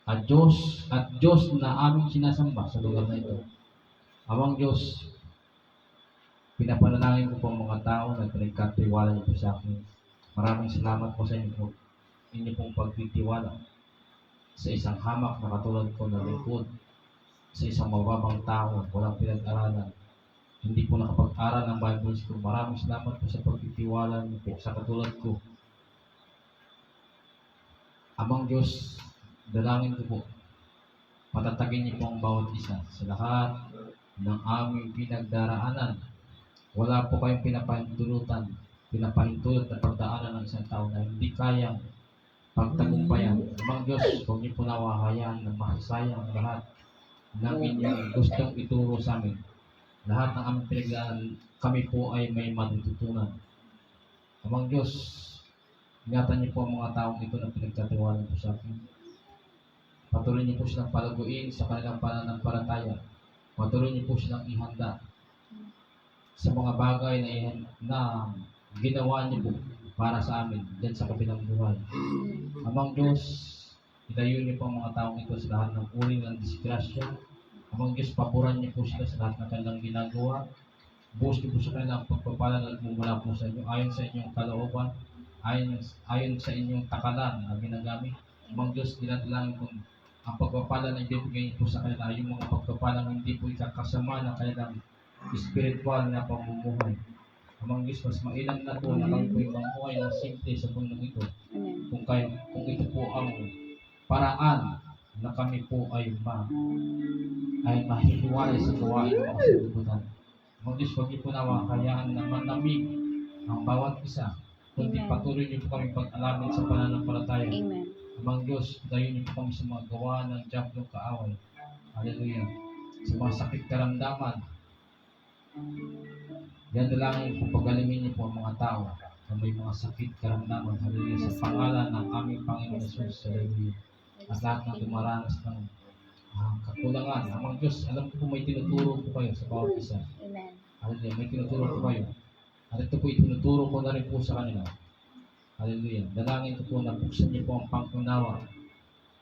at Diyos na aming sinasamba sa lugar na ito. Amang Diyos, pinapanalangin ko po ang mga tao na pinagkatiwala niyo po sa akin. Maraming salamat po sa inyo pong pagtitiwala sa isang hamak na katulad ko na lingkod, sa isang mababang tao, walang pinag-aralan, hindi po nakapag-aral ng Bible School. Maraming salamat po sa pagtitiwala niyo po sa katulad ko. Amang Diyos, dalangin ko po, patatagin niyo po ang bawat isa sa lahat ng aming pinagdaraanan. Wala po kayong pinapahintulot na pagdaanan ng isang tao na hindi kayang pagtagumpayan. Amang Diyos, huwag niyo po nawahayaan na masasayang lahat ng inyong gustong ituro sa amin. Lahat ng aming pinagdaanan, kami po ay may matututunan. Amang Diyos, ingatan niyo po ang mga taong ito na pinagtatiwala po sa akin. Patuloy niyo po silang palaguin sa kanilang pananampalataya. Patuloy niyo po silang ihanda sa mga bagay na ginawa niyo po para sa amin dyan sa kabilang buhay. Amang Diyos, ilayo niyo po ang mga taong ito sa lahat ng uri ng disgrasya. Amang Diyos, paboran niyo po sila sa lahat ng kanilang ginagawa. Buhos niyo po sa kanilang pagpapala na nagmumula po sa inyo ayon sa inyong kalooban, ayon sa inyong takalan na ginagamit. Amang Diyos, dinadalangin ko ang pagpapala na ibibigay niyo po sa kanila, yung mga pagpapalang hindi po ikakasama ng kanilang spiritual na pamumuhay. Amang Diyos, mas mainam na po na kami po yung mamuhay ng simple sa mundo ito. Kung ito po ang paraan na kami po ay mahihiwalay sa gawain ng mga sanlibutan. Amang Diyos, huwag niyo po nawa kayaan na manamig ang bawat isa, kundi patuloy niyo po kami pag-alamin sa pananampalataya. Amen. Amang Diyos, dayon niyo po kami sa mga gawa ng diablong kaaway. Hallelujah. Sa mga sakit karamdaman, yan dalangin po, pagalingin niyo po ang mga tao na may mga sakit karamdaman. Hallelujah. Sa pangalan ng aming Panginoon Jesus. Hallelujah. At lahat ng dumaranas ng kakulangan. Amang Diyos, alam ko po may tinuturo po kayo sa bawat isa. Amen. Hallelujah. May tinuturo po kayo. At ito po itinuturo ko na rin po sa kanila. Hallelujah. Dalangin ko po na buksan niyo po ang pangunawa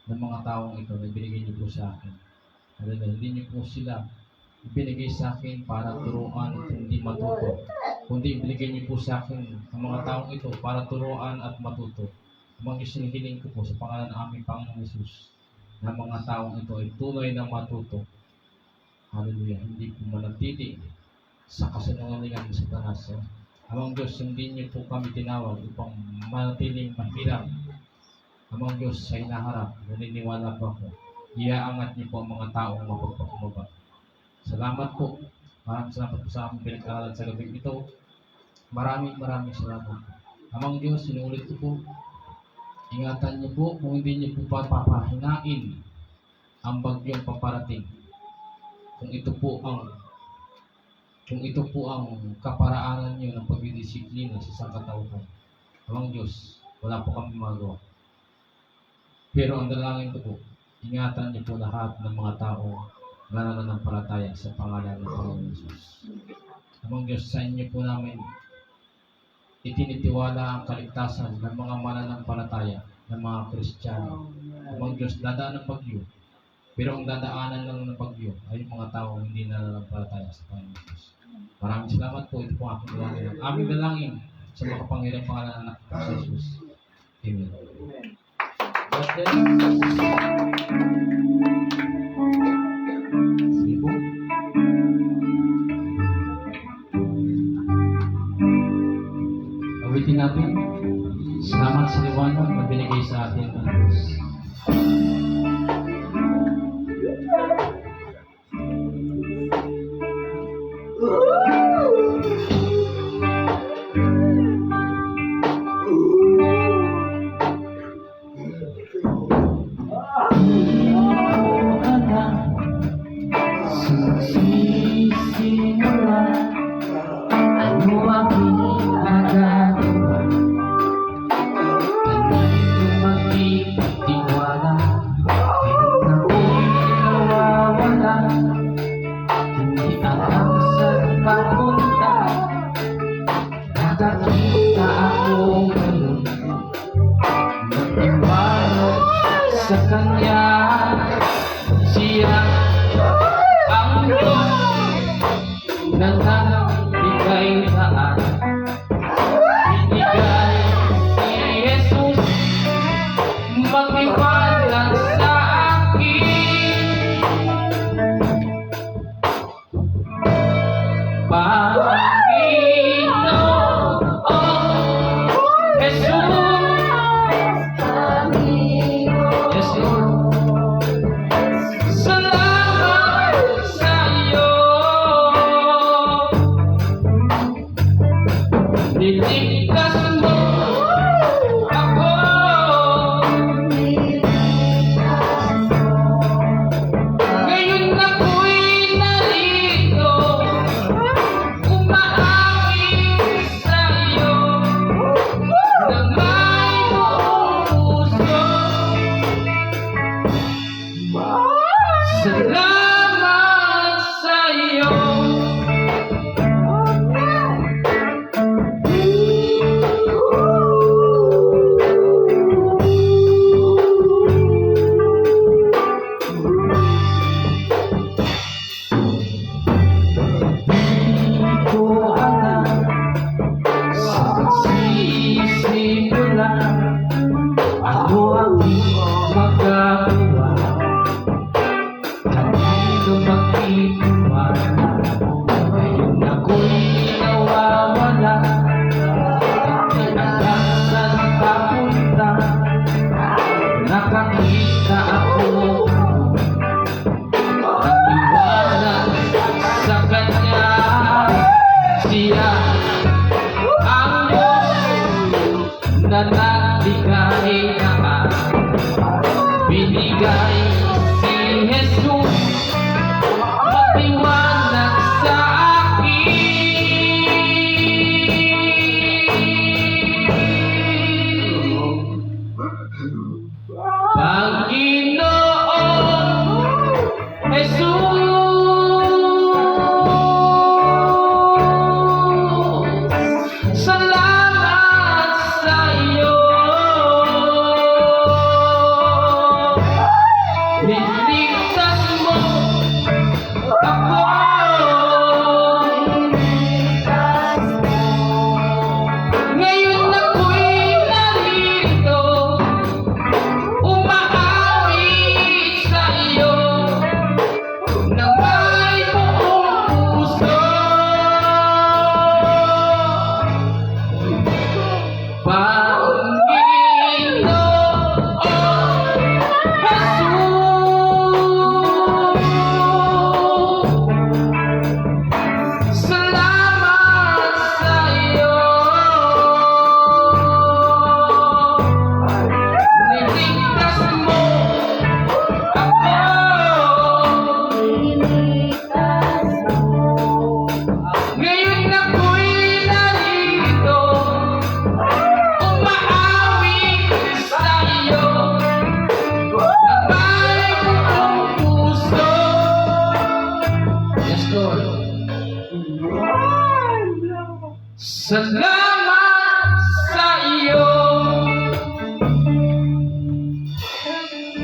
ng mga taong ito na binigay niyo po sa akin. Hallelujah. Hindi niyo po sila ibinigay sa akin para turuan at hindi matuto. Kundi ibinigay niyo po sa akin ang mga taong ito para turuan at matuto. Amang Diyos, hinihiling ko po sa pangalan ng aming Panginoon Jesus na mga taong ito ay tunay na matuto. Hallelujah. Hindi po manatili sa kasinungalingan ng Satanas. Amang Diyos, hindi niyo po kami tinawag upang manatiling mahirap. Amang Diyos, sa hinaharap, naniniwala po ako. Iaangat niyo po ang mga taong mapagpakumbaba. Salamat po. Maraming salamat po sa aming pinag-aralan sa gabi ito. Maraming salamat. Amang Diyos, sinuulit ko po. Ingatan niyo po kung hindi niyo po papahinain ang bagyong paparating. Kung ito po ang kung ito po ang kaparaanan niyo ng pagdidisiplina sa isang katauhan, Amang Diyos, wala po kami magawa. Pero ang dalangin ko po, ingatan niyo po lahat ng mga tao na nananampalataya sa pangalan ng Panginoon Jesus. Amang Diyos, sa inyo po namin itinitiwala ang kaligtasan ng mga mananampalataya, ng mga Kristiyano. Amang Diyos, dadaan ng bagyo. Pero ang dadaanan lang ng bagyo ay yung mga tao hindi nananampalataya sa Panginoon Jesus. Maraming salamat po. Ito po ang aking dalangin. Ang aming dalangin sa makapangyarihang pangalan ng anak ko sa Jesus. Amen. God bless. Sige po. Awitin natin. Salamat sa liwanag na binigay sa atin ng Diyos. Simula, ano ang pinagagawa? Kanino magtitiwala? Kahit ako'y nawawala, hindi alam saan papunta. Nakakita ako ngayon, nagtiwala sa Kanya. Siya ang Diyos na nagbigay daan. Binigay si Jesus magtiwala sa akin. Panginoon Jesus, yes Lord. Salamat sa iyo. Niligtas mo ako. Ngayon ako'y narito, umaawit sa iyo na may puso. Salamat sa iyo. Di ko alam sa pagsisimula ano ang magagawa. Kanino magtitiwala? Ngayon ako'y nawawala, hindi alam saan papunta. Nakakita ako nagtiwala sa Kanya. Siya ang Diyos na nagbigay daan. Binigay si Jesus magtiwala sa akin. Panginoon Jesus, salamat sa iyo. Niligtas mo ako. Ngayon ako'y narito, umaawit sa iyo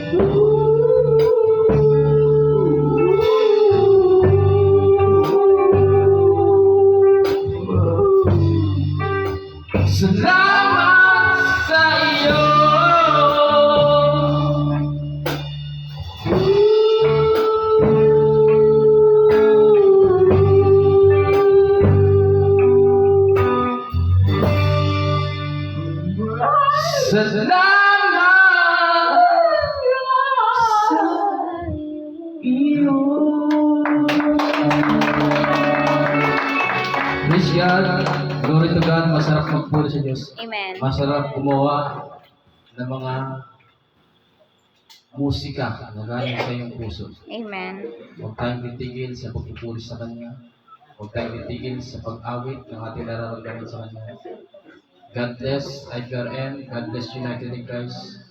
Salamat sa iyo. Praise God. Glory to God. Masarap magpuri sa Diyos. Amen. Masarap gumawa ng mga musika na galing sa iyong puso. Amen. Huwag tayong titigil sa pagpupuri sa Kanya. Huwag tayong titigil sa pag-awit ng ating nararamdaman sa Kanya. God bless IPRN. God bless United in Christ.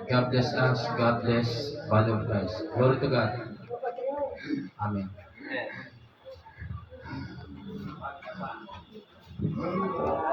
God bless us. God bless Body of Christ. Glory to God. Amen. Amen.